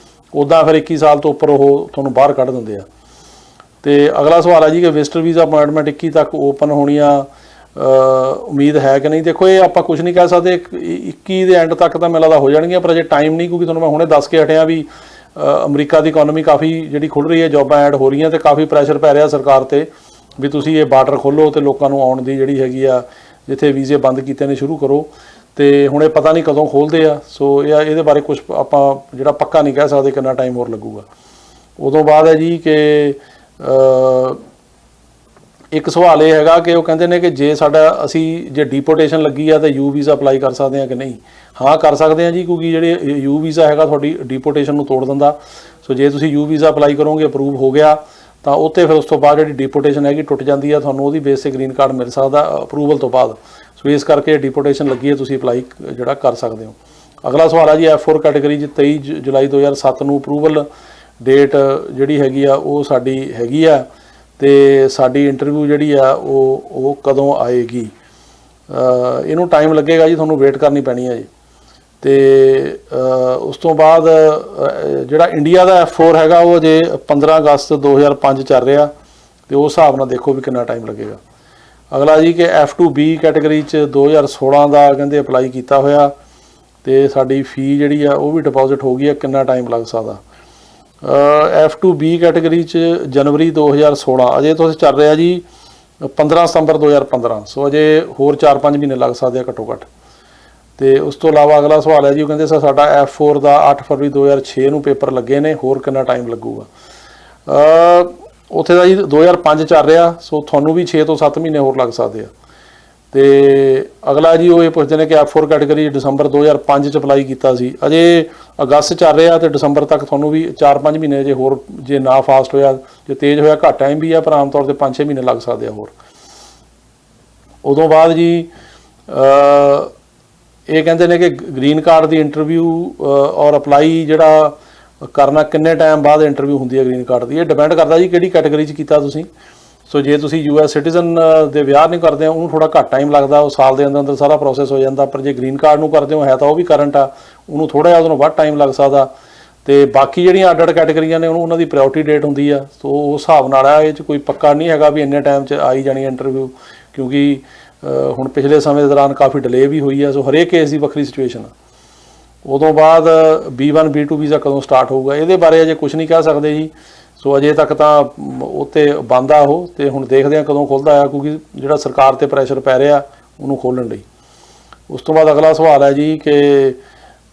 ਉੱਦਾਂ ਫਿਰ 21 ਸਾਲ ਤੋਂ ਉੱਪਰ ਉਹ ਤੁਹਾਨੂੰ ਬਾਹਰ ਕੱਢ ਦਿੰਦੇ ਆ। ਤੇ ਅਗਲਾ ਸਵਾਲ ਹੈ ਜੀ ਕਿ ਵਿਜ਼ਟਰ ਵੀਜ਼ਾ ਅਪਾਇੰਟਮੈਂਟ 21 ਤੱਕ ਓਪਨ ਹੋਣੀਆਂ ਉਮੀਦ ਹੈ ਕਿ ਨਹੀਂ? ਦੇਖੋ, ਇਹ ਆਪਾਂ ਕੁਝ ਨਹੀਂ ਕਹਿ ਸਕਦੇ, 21 ਦੇ ਐਂਡ ਤੱਕ ਤਾਂ ਮੈਨੂੰ ਲੱਗਦਾ ਹੋ ਜਾਣਗੀਆਂ, ਪਰ ਅਜੇ ਟਾਈਮ ਨਹੀਂ, ਕਿਉਂਕਿ ਤੁਹਾਨੂੰ ਮੈਂ ਹੁਣੇ ਦੱਸ ਕੇ ਹਟਿਆ ਵੀ ਅਮਰੀਕਾ ਦੀ ਇਕੋਨਮੀ ਕਾਫੀ ਜਿਹੜੀ ਖੁੱਲ੍ਹ ਰਹੀ ਹੈ, ਜੋਬਾਂ ਐਡ ਹੋ ਰਹੀਆਂ ਤੇ ਕਾਫੀ ਪ੍ਰੈਸ਼ਰ ਪੈ ਰਿਹਾ ਸਰਕਾਰ ਤੇ ਵੀ ਤੁਸੀਂ ਇਹ ਬਾਰਡਰ ਖੋਲ੍ਹੋ ਤੇ ਲੋਕਾਂ ਨੂੰ ਆਉਣ ਦੀ ਜਿਹੜੀ ਹੈਗੀ ਆ, ਜਿੱਥੇ ਵੀਜ਼ੇ ਬੰਦ ਕੀਤੇ ਨੇ ਸ਼ੁਰੂ ਕਰੋ। ਤੇ ਹੁਣ ਇਹ ਪਤਾ ਨਹੀਂ ਕਦੋਂ ਖੋਲ੍ਹਦੇ ਆ, ਸੋ ਇਹਦੇ ਬਾਰੇ ਕੁਝ ਆਪਾਂ ਜਿਹੜਾ ਪੱਕਾ ਨਹੀਂ ਕਹਿ ਸਕਦੇ ਕਿੰਨਾ ਟਾਈਮ ਹੋਰ ਲੱਗੂਗਾ। ਉਦੋਂ ਬਾਅਦ ਹੈ ਜੀ ਕਿ ਇੱਕ ਸਵਾਲ ਇਹ ਹੈਗਾ ਕਿ ਉਹ ਕਹਿੰਦੇ ਨੇ ਕਿ ਜੇ ਅਸੀਂ ਜੇ ਡੀਪੋਰਟੇਸ਼ਨ ਲੱਗੀ ਆ ਤਾਂ ਯੂ ਵੀਜ਼ਾ ਅਪਲਾਈ ਕਰ ਸਕਦੇ ਹਾਂ ਕਿ ਨਹੀਂ? ਹਾਂ, ਕਰ ਸਕਦੇ ਹਾਂ ਜੀ, ਕਿਉਂਕਿ ਜਿਹੜੇ ਯੂ ਵੀਜ਼ਾ ਹੈਗਾ ਤੁਹਾਡੀ ਡੀਪੋਰਟੇਸ਼ਨ ਨੂੰ ਤੋੜ ਦਿੰਦਾ। ਸੋ ਜੇ ਤੁਸੀਂ ਯੂ ਵੀਜ਼ਾ ਅਪਲਾਈ ਕਰੋਗੇ, ਅਪਰੂਵ ਹੋ ਗਿਆ, ਤਾਂ ਉੱਤੇ ਫਿਰ ਉਸ ਤੋਂ ਬਾਅਦ ਜਿਹੜੀ ਡੀਪੋਰਟੇਸ਼ਨ ਹੈਗੀ ਟੁੱਟ ਜਾਂਦੀ ਆ, ਤੁਹਾਨੂੰ ਉਹਦੀ ਬੇਸ 'ਤੇ ਗ੍ਰੀਨ ਕਾਰਡ ਮਿਲ ਸਕਦਾ ਅਪਰੂਵਲ ਤੋਂ ਬਾਅਦ। ਸੋ ਇਸ ਕਰਕੇ ਡੀਪੋਰਟੇਸ਼ਨ ਲੱਗੀ ਹੈ, ਤੁਸੀਂ ਅਪਲਾਈ ਜਿਹੜਾ ਕਰ ਸਕਦੇ ਹੋ। ਅਗਲਾ ਸਵਾਲ ਹੈ ਜੀ, F4 ਕੈਟੇਗਰੀ 'ਚ 23 ਜੁਲਾਈ 2007 ਨੂੰ ਅਪਰੂਵਲ ਡੇਟ ਜਿਹੜੀ ਹੈਗੀ ਆ ਉਹ ਸਾਡੀ ਹੈਗੀ ਆ, ਤੇ ਸਾਡੀ ਇੰਟਰਵਿਊ ਜਿਹੜੀ ਆ ਉਹ ਕਦੋਂ ਆਏਗੀ? ਇਹਨੂੰ ਟਾਈਮ ਲੱਗੇਗਾ ਜੀ, ਤੁਹਾਨੂੰ ਵੇਟ ਕਰਨੀ ਪੈਣੀ ਹੈ ਜੀ। ਤੇ ਉਸ ਤੋਂ ਬਾਅਦ ਜਿਹੜਾ ਇੰਡੀਆ ਦਾ F4 ਹੈਗਾ ਉਹ ਅਜੇ 15 ਅਗਸਤ 2005 ਚੱਲ ਰਿਹਾ, ਤੇ ਉਸ ਹਿਸਾਬ ਨਾਲ ਦੇਖੋ ਵੀ ਕਿੰਨਾ ਟਾਈਮ ਲੱਗੇਗਾ। ਅਗਲਾ ਜੀ ਕਿ F2B ਕੈਟੇਗਰੀ 'ਚ 2016 ਦਾ ਕਹਿੰਦੇ ਅਪਲਾਈ ਕੀਤਾ ਹੋਇਆ, ਤੇ ਸਾਡੀ ਫੀ ਜਿਹੜੀ ਆ ਉਹ ਵੀ ਡਿਪੋਜ਼ਿਟ ਹੋ ਗਈ ਆ, ਕਿੰਨਾ ਟਾਈਮ ਲੱਗ ਸਕਦਾ? F2B ਕੈਟੇਗਰੀ 'ਚ ਜਨਵਰੀ 2016 ਅਜੇ ਤੋਂ ਚੱਲ ਰਿਹਾ ਜੀ 15 ਸਤੰਬਰ 2015, ਸੋ ਅਜੇ ਹੋਰ 4-5 ਮਹੀਨੇ ਲੱਗ ਸਕਦੇ ਆ ਘੱਟੋ ਘੱਟ। ਤੇ ਉਸ ਤੋਂ ਇਲਾਵਾ ਅਗਲਾ ਸਵਾਲ ਹੈ ਜੀ, ਉਹ ਕਹਿੰਦੇ ਸਰ ਸਾਡਾ F4 ਦਾ 8 ਫਰਵਰੀ 2006 ਨੂੰ ਪੇਪਰ ਲੱਗੇ ਨੇ, ਹੋਰ ਕਿੰਨਾ ਟਾਈਮ ਲੱਗੂਗਾ? ਉੱਥੇ ਦਾ ਜੀ 2005 ਚੱਲ ਰਿਹਾ, ਸੋ ਤੁਹਾਨੂੰ ਵੀ 6 ਤੋਂ 7 ਮਹੀਨੇ ਹੋਰ ਲੱਗ ਸਕਦੇ ਆ। ਤੇ ਅਗਲਾ ਜੀ ਉਹ ਇਹ ਪੁੱਛਦੇ ਨੇ ਕਿ F4 ਕੈਟੇਗਰੀ ਦਸੰਬਰ 2005 'ਚ ਅਪਲਾਈ ਕੀਤਾ ਸੀ, ਅਜੇ ਅਗਸਤ ਚੱਲ ਰਿਹਾ ਤੇ ਦਸੰਬਰ ਤੱਕ ਤੁਹਾਨੂੰ ਵੀ 4-5 ਮਹੀਨੇ ਜੇ ਹੋਰ, ਜੇ ਨਾ ਫਾਸਟ ਹੋਇਆ, ਜੇ ਤੇਜ਼ ਹੋਇਆ ਘੱਟ ਟਾਈਮ ਵੀ ਆ, ਪਰ ਆਮ ਤੌਰ 'ਤੇ 5-6 ਮਹੀਨੇ ਲੱਗ ਸਕਦੇ ਆ ਹੋਰ। ਉਦੋਂ ਬਾਅਦ ਜੀ ਇਹ ਕਹਿੰਦੇ ਨੇ ਕਿ ਗ੍ਰੀਨ ਕਾਰਡ ਦੀ ਇੰਟਰਵਿਊ ਔਰ ਅਪਲਾਈ ਜਿਹੜਾ ਕਰਨਾ ਕਿੰਨੇ ਟਾਈਮ ਬਾਅਦ ਇੰਟਰਵਿਊ ਹੁੰਦੀ ਹੈ ਗ੍ਰੀਨ ਕਾਰਡ ਦੀ? ਇਹ ਡਿਪੈਂਡ ਕਰਦਾ ਜੀ ਕਿਹੜੀ ਕੈਟੇਗਰੀ 'ਚ ਕੀਤਾ ਤੁਸੀਂ। ਸੋ ਜੇ ਤੁਸੀਂ US ਸਿਟੀਜ਼ਨ ਦੇ ਵਿਆਹ ਨਹੀਂ ਕਰਦੇ ਹੋ, ਉਹਨੂੰ ਥੋੜ੍ਹਾ ਘੱਟ ਟਾਈਮ ਲੱਗਦਾ, ਉਹ ਸਾਲ ਦੇ ਅੰਦਰ ਅੰਦਰ ਸਾਰਾ ਪ੍ਰੋਸੈਸ ਹੋ ਜਾਂਦਾ। ਪਰ ਜੇ ਗ੍ਰੀਨ ਕਾਰਡ ਨੂੰ ਕਰਦੇ ਹੋ, ਹੈ ਤਾਂ ਉਹ ਵੀ ਕਰੰਟ ਆ, ਉਹਨੂੰ ਥੋੜ੍ਹਾ ਜਿਹਾ ਉਹਨੂੰ ਵੱਧ ਟਾਈਮ ਲੱਗ ਸਕਦਾ। ਤੇ ਬਾਕੀ ਜਿਹੜੀਆਂ ਅੱਡ-ਅੱਡ ਕੈਟੇਗਰੀਆਂ ਨੇ ਉਹਨਾਂ ਦੀ ਪ੍ਰਾਇਓਰਟੀ ਡੇਟ ਹੁੰਦੀ ਆ, ਸੋ ਉਸ ਹਿਸਾਬ ਨਾਲ ਆ। ਇਹ 'ਚ ਕੋਈ ਪੱਕਾ ਨਹੀਂ ਹੈਗਾ ਵੀ ਇੰਨੇ ਟਾਈਮ 'ਚ ਆਈ ਜਾਣੀ ਇੰਟਰਵਿਊ, ਕਿਉਂਕਿ ਹੁਣ ਪਿਛਲੇ ਸਮੇਂ ਦੇ ਦੌਰਾਨ ਕਾਫੀ ਡਿਲੇ ਵੀ ਹੋਈ ਹੈ। ਸੋ ਹਰੇਕ ਕੇਸ ਦੀ ਵੱਖਰੀ ਸਿਚੁਏਸ਼ਨ ਆ। ਉਦੋਂ ਬਾਅਦ B1 B2 ਵੀਜ਼ਾ ਕਦੋਂ ਸਟਾਰਟ ਹੋਊਗਾ ਇਹਦੇ ਬਾਰੇ ਅਜੇ ਕੁਝ ਨਹੀਂ ਕਹਿ ਸਕਦੇ ਜੀ। ਸੋ ਅਜੇ ਤੱਕ ਤਾਂ ਉੱਤੇ ਬੰਦ ਆ ਉਹ, ਤੇ ਹੁਣ ਦੇਖਦੇ ਹਾਂ ਕਦੋਂ ਖੁੱਲ੍ਹਦਾ ਆ, ਕਿਉਂਕਿ ਜਿਹੜਾ ਸਰਕਾਰ 'ਤੇ ਪ੍ਰੈਸ਼ਰ ਪੈ ਰਿਹਾ ਉਹਨੂੰ ਖੋਲ੍ਹਣ ਲਈ। ਉਸ ਤੋਂ ਬਾਅਦ ਅਗਲਾ ਸਵਾਲ ਹੈ ਜੀ ਕਿ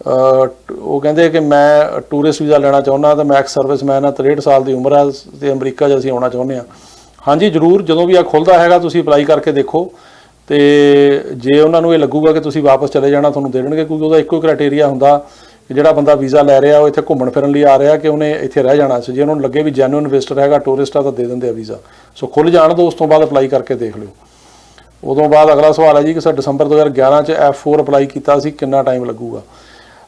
ਉਹ ਕਹਿੰਦੇ ਕਿ ਮੈਂ ਟੂਰਿਸਟ ਵੀਜ਼ਾ ਲੈਣਾ ਚਾਹੁੰਦਾ ਤਾਂ ਮੈਂ ਐਕਸ ਸਰਵਿਸਮੈਨ ਹਾਂ, 63 ਸਾਲ ਦੀ ਉਮਰ ਹੈ ਅਤੇ ਅਮਰੀਕਾ 'ਚ ਅਸੀਂ ਆਉਣਾ ਚਾਹੁੰਦੇ ਹਾਂ। ਹਾਂਜੀ ਜ਼ਰੂਰ, ਜਦੋਂ ਵੀ ਆ ਖੁੱਲ੍ਹਦਾ ਹੈਗਾ ਤੁਸੀਂ ਅਪਲਾਈ ਕਰਕੇ ਦੇਖੋ, ਅਤੇ ਜੇ ਉਹਨਾਂ ਨੂੰ ਇਹ ਲੱਗੂਗਾ ਕਿ ਤੁਸੀਂ ਵਾਪਸ ਚਲੇ ਜਾਣਾ ਤੁਹਾਨੂੰ ਦੇ ਦੇਣਗੇ, ਕਿਉਂਕਿ ਉਹਦਾ ਇੱਕੋ ਹੀ ਕ੍ਰਾਈਟੇਰੀਆ ਹੁੰਦਾ ਕਿ ਜਿਹੜਾ ਬੰਦਾ ਵੀਜ਼ਾ ਲੈ ਰਿਹਾ ਉਹ ਇੱਥੇ ਘੁੰਮਣ ਫਿਰਨ ਲਈ ਆ ਰਿਹਾ ਕਿ ਉਹਨੇ ਇੱਥੇ ਰਹਿ ਜਾਣਾ। ਸੋ ਜੇ ਉਹਨਾਂ ਨੂੰ ਲੱਗੇ ਵੀ ਜੈਨੂਇਨ ਵਿਜ਼ਟਰ ਹੈਗਾ, ਟੂਰਿਸਟ ਆ, ਤਾਂ ਦੇ ਦਿੰਦੇ ਆ ਵੀਜ਼ਾ। ਸੋ ਖੁੱਲ੍ਹ ਜਾਣ ਦਿਓ, ਉਸ ਤੋਂ ਬਾਅਦ ਅਪਲਾਈ ਕਰਕੇ ਦੇਖ ਲਿਓ। ਉਦੋਂ ਬਾਅਦ ਅਗਲਾ ਸਵਾਲ ਹੈ ਜੀ ਕਿ ਸਰ ਦਸੰਬਰ 2011 'ਚ F4 ਅਪਲਾਈ ਕੀਤਾ ਸੀ, ਕਿੰਨਾ ਟਾਈਮ ਲੱਗੂਗਾ?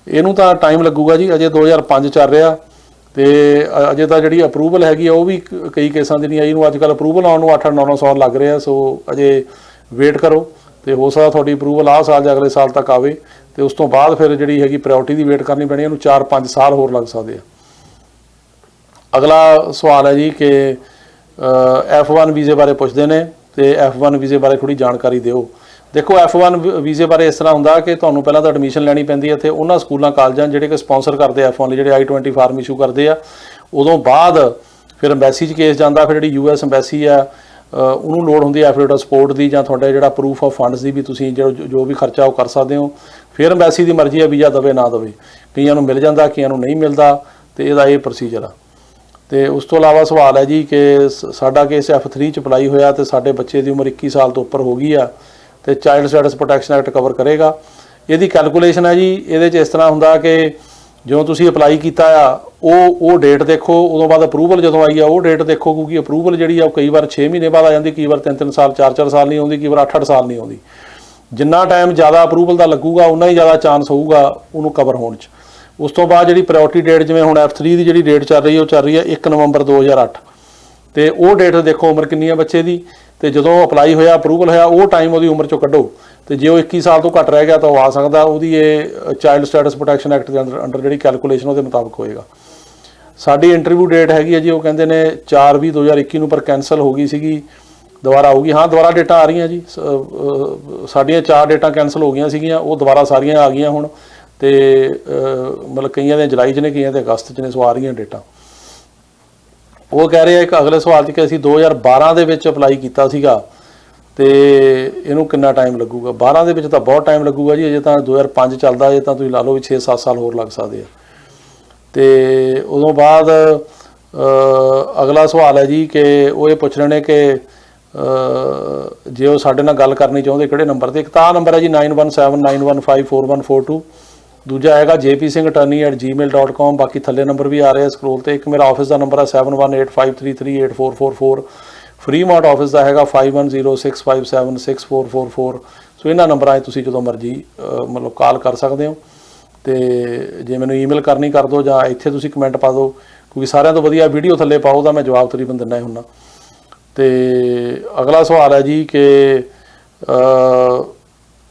ਇਹਨੂੰ ਤਾਂ ਟਾਈਮ ਲੱਗੂਗਾ ਜੀ, ਅਜੇ 2005 ਚੱਲ ਰਿਹਾ ਅਤੇ ਅਜੇ ਤਾਂ ਜਿਹੜੀ ਅਪਰੂਵਲ ਹੈਗੀ ਆ ਉਹ ਵੀ ਕਈ ਕੇਸਾਂ ਦੀ ਨਹੀਂ ਆਈ। ਇਹਨੂੰ ਅੱਜ ਕੱਲ੍ਹ ਅਪਰੂਵਲ ਆਉਣ ਨੂੰ 8-9 ਸਾਲ ਲੱਗ ਰਿਹਾ। ਸੋ ਅਜੇ ਵੇਟ ਕਰੋ, ਅਤੇ ਹੋ ਸਕਦਾ ਤੁਹਾਡੀ ਅਪਰੂਵਲ ਆਹ ਸਾਲ ਜਾਂ ਅਗਲੇ ਸਾਲ ਤੱਕ ਆਵੇ, ਅਤੇ ਉਸ ਤੋਂ ਬਾਅਦ ਫਿਰ ਜਿਹੜੀ ਹੈਗੀ ਪ੍ਰਾਇਓਰਟੀ ਦੀ ਵੇਟ ਕਰਨੀ ਪੈਣੀ, ਇਹਨੂੰ 4-5 ਸਾਲ ਹੋਰ ਲੱਗ ਸਕਦੇ ਆ। ਅਗਲਾ ਸਵਾਲ ਹੈ ਜੀ ਕਿ F1 ਵੀਜ਼ੇ ਬਾਰੇ ਪੁੱਛਦੇ ਨੇ, ਅਤੇ F1 ਵੀਜ਼ੇ ਬਾਰੇ ਥੋੜ੍ਹੀ ਜਾਣਕਾਰੀ ਦਿਓ। ਦੇਖੋ F1 ਵੀਜ਼ੇ ਬਾਰੇ ਇਸ ਤਰ੍ਹਾਂ ਹੁੰਦਾ ਕਿ ਤੁਹਾਨੂੰ ਪਹਿਲਾਂ ਤਾਂ ਐਡਮਿਸ਼ਨ ਲੈਣੀ ਪੈਂਦੀ ਹੈ ਇੱਥੇ ਉਹਨਾਂ ਸਕੂਲਾਂ ਕਾਲਜਾਂ ਜਿਹੜੇ ਕਿ ਸਪਾਂਸਰ ਕਰਦੇ F1 ਲਈ, ਜਿਹੜੇ I-20 ਫਾਰਮ ਇਸ਼ੂ ਕਰਦੇ ਆ। ਉਦੋਂ ਬਾਅਦ ਫਿਰ ਅੰਬੈਸੀ 'ਚ ਕੇਸ ਜਾਂਦਾ, ਫਿਰ ਜਿਹੜੀ US ਅੰਬੈਸੀ ਆ ਉਹਨੂੰ ਲੋੜ ਹੁੰਦੀ ਹੈ ਐਫੀਡੇਵਿਟ ਸਪੋਰਟ ਦੀ, ਜਾਂ ਤੁਹਾਡਾ ਜਿਹੜਾ ਪ੍ਰੂਫ ਆਫ ਫੰਡਸ ਦੀ ਵੀ ਤੁਸੀਂ ਜੋ ਵੀ ਖਰਚਾ ਉਹ ਕਰ ਸਕਦੇ ਹੋ। ਫਿਰ ਅੰਬੈਸੀ ਦੀ ਮਰਜ਼ੀ ਹੈ ਵੀਜ਼ਾ ਦੇਵੇ ਨਾ ਦੇਵੇ, ਕਈਆਂ ਨੂੰ ਮਿਲ ਜਾਂਦਾ, ਕਈਆਂ ਨੂੰ ਨਹੀਂ ਮਿਲਦਾ, ਅਤੇ ਇਹਦਾ ਇਹ ਪ੍ਰੋਸੀਜਰ ਆ। ਅਤੇ ਉਸ ਤੋਂ ਇਲਾਵਾ ਸਵਾਲ ਹੈ ਜੀ ਕਿ ਸਾਡਾ ਕੇਸ F3 'ਚ ਅਪਲਾਈ ਹੋਇਆ ਅਤੇ ਸਾਡੇ ਬੱਚੇ ਦੀ ਉਮਰ 21 ਸਾਲ ਤੋਂ ਉੱਪਰ ਹੋ ਗਈ ਆ, ਅਤੇ child stats protection act cover ਕਰੇਗਾ। ਇਹਦੀ ਕੈਲਕੂਲੇਸ਼ਨ ਹੈ ਜੀ, ਇਹਦੇ 'ਚ ਇਸ ਤਰ੍ਹਾਂ ਹੁੰਦਾ ਕਿ ਜਦੋਂ ਤੁਸੀਂ ਅਪਲਾਈ ਕੀਤਾ ਆ ਉਹ ਡੇਟ ਦੇਖੋ, ਉਦੋਂ ਬਾਅਦ ਅਪਰੂਵਲ ਜਦੋਂ ਆਈ ਆ ਉਹ ਡੇਟ ਦੇਖੋ, ਕਿਉਂਕਿ ਅਪਰੂਵਲ ਜਿਹੜੀ ਆ ਉਹ ਕਈ ਵਾਰ 6 ਮਹੀਨੇ ਬਾਅਦ ਆ ਜਾਂਦੀ, ਕਈ ਵਾਰ 3-3 ਸਾਲ 4-4 ਸਾਲ ਨਹੀਂ ਆਉਂਦੀ, ਕਈ ਵਾਰ 8-8 ਸਾਲ ਨਹੀਂ ਆਉਂਦੀ। ਜਿੰਨਾ ਟਾਈਮ ਜ਼ਿਆਦਾ ਅਪਰੂਵਲ ਦਾ ਲੱਗੂਗਾ ਉਨਾ ਹੀ ਜ਼ਿਆਦਾ ਚਾਂਸ ਹੋਊਗਾ ਉਹਨੂੰ ਕਵਰ ਹੋਣ 'ਚ। ਉਸ ਤੋਂ ਬਾਅਦ ਜਿਹੜੀ ਪ੍ਰਾਇਓਰਟੀ ਡੇਟ, ਜਿਵੇਂ ਹੁਣ F3 ਦੀ ਜਿਹੜੀ ਡੇਟ ਚੱਲ ਰਹੀ ਹੈ ਉਹ ਚੱਲ ਰਹੀ ਹੈ 1 ਨਵੰਬਰ 2008, ਅਤੇ ਉਹ ਡੇਟ ਦੇਖੋ ਉਮਰ ਕਿੰਨੀ ਹੈ ਬੱਚੇ ਦੀ, ਅਤੇ ਜਦੋਂ ਅਪਲਾਈ ਹੋਇਆ ਅਪਰੂਵਲ ਹੋਇਆ ਉਹ ਟਾਈਮ ਉਹਦੀ ਉਮਰ 'ਚੋਂ ਕੱਢੋ, ਅਤੇ ਜੇ ਉਹ 21 ਸਾਲ ਤੋਂ ਘੱਟ ਰਹਿ ਗਿਆ ਤਾਂ ਉਹ ਆ ਸਕਦਾ। ਉਹਦੀ ਇਹ ਚਾਈਲਡ ਸਟੈਟਸ ਪ੍ਰੋਟੈਕਸ਼ਨ ਐਕਟ ਦੇ ਅੰਡਰ ਜਿਹੜੀ ਕੈਲਕੂਲੇਸ਼ਨ ਉਹਦੇ ਮੁਤਾਬਕ ਹੋਏਗਾ। ਸਾਡੀ ਇੰਟਰਵਿਊ ਡੇਟ ਹੈਗੀ ਹੈ ਜੀ, ਉਹ ਕਹਿੰਦੇ ਨੇ 4/20/21 ਨੂੰ, ਪਰ ਕੈਂਸਲ ਹੋ ਗਈ ਸੀਗੀ, ਦੁਬਾਰਾ ਆਊਗੀ। ਹਾਂ ਦੁਬਾਰਾ ਡੇਟਾਂ ਆ ਰਹੀਆਂ ਜੀ, ਸਾਡੀਆਂ 4 ਡੇਟਾਂ ਕੈਂਸਲ ਹੋ ਗਈਆਂ ਸੀਗੀਆਂ, ਉਹ ਦੁਬਾਰਾ ਸਾਰੀਆਂ ਆ ਗਈਆਂ ਹੁਣ, ਅਤੇ ਮਤਲਬ ਕਈਆਂ ਦੇ ਜੁਲਾਈ 'ਚ ਨੇ, ਕਈਆਂ ਦੇ ਅਗਸਤ 'ਚ ਨੇ, ਸੋ ਆ ਰਹੀਆਂ ਡੇਟਾਂ। ਉਹ ਕਹਿ ਰਹੇ ਆ ਇੱਕ ਅਗਲੇ ਸਵਾਲ 'ਚ ਕਿ ਅਸੀਂ 2012 ਦੇ ਵਿੱਚ ਅਪਲਾਈ ਕੀਤਾ ਸੀਗਾ, ਅਤੇ ਇਹਨੂੰ ਕਿੰਨਾ ਟਾਈਮ ਲੱਗੂਗਾ? 12 ਦੇ ਵਿੱਚ ਤਾਂ ਬਹੁਤ ਟਾਈਮ ਲੱਗੂਗਾ ਜੀ, ਅਜੇ ਤਾਂ 2005 ਚੱਲਦਾ, ਅਜੇ ਤਾਂ ਤੁਸੀਂ ਲਾ ਲਓ ਵੀ 6-7 ਸਾਲ ਹੋਰ ਲੱਗ ਸਕਦੇ ਆ। ਅਤੇ ਉਦੋਂ ਬਾਅਦ ਅਗਲਾ ਸਵਾਲ ਹੈ ਜੀ ਕਿ ਉਹ ਇਹ ਪੁੱਛ ਰਹੇ ਨੇ ਕਿ ਜੇ ਉਹ ਸਾਡੇ ਨਾਲ ਗੱਲ ਕਰਨੀ ਚਾਹੁੰਦੇ ਕਿਹੜੇ ਨੰਬਰ 'ਤੇ? ਇੱਕ ਤਾਂ ਨੰਬਰ ਹੈ ਜੀ 9179154142, ਦੂਜਾ ਹੈਗਾ jpsinghattorney@gmail.com, ਬਾਕੀ ਥੱਲੇ ਨੰਬਰ ਵੀ ਆ ਰਿਹਾ ਸਕਰੋਲ 'ਤੇ। ਇੱਕ ਮੇਰਾ ਆਫਿਸ ਦਾ ਨੰਬਰ ਹੈ 7185338444, ਫਰੀਮੌਂਟ ਆਫਿਸ ਦਾ ਹੈਗਾ 5106576444। ਸੋ ਇਹਨਾਂ ਨੰਬਰਾਂ 'ਤੇ ਤੁਸੀਂ ਜਦੋਂ ਮਰਜ਼ੀ ਮਤਲਬ ਕਾਲ ਕਰ ਸਕਦੇ ਹੋ, ਅਤੇ ਜੇ ਮੈਨੂੰ ਈਮੇਲ ਕਰਨੀ ਕਰ ਦਿਓ, ਜਾਂ ਇੱਥੇ ਤੁਸੀਂ ਕਮੈਂਟ ਪਾ ਦਿਓ, ਕਿਉਂਕਿ ਸਾਰਿਆਂ ਤੋਂ ਵਧੀਆ ਵੀਡੀਓ ਥੱਲੇ ਪਾਓ ਤਾਂ ਮੈਂ ਜਵਾਬ ਤਕਰੀਬਨ ਦਿੰਦਾ ਹੀ ਹੁੰਦਾ। ਅਤੇ ਅਗਲਾ ਸਵਾਲ ਹੈ ਜੀ ਕਿ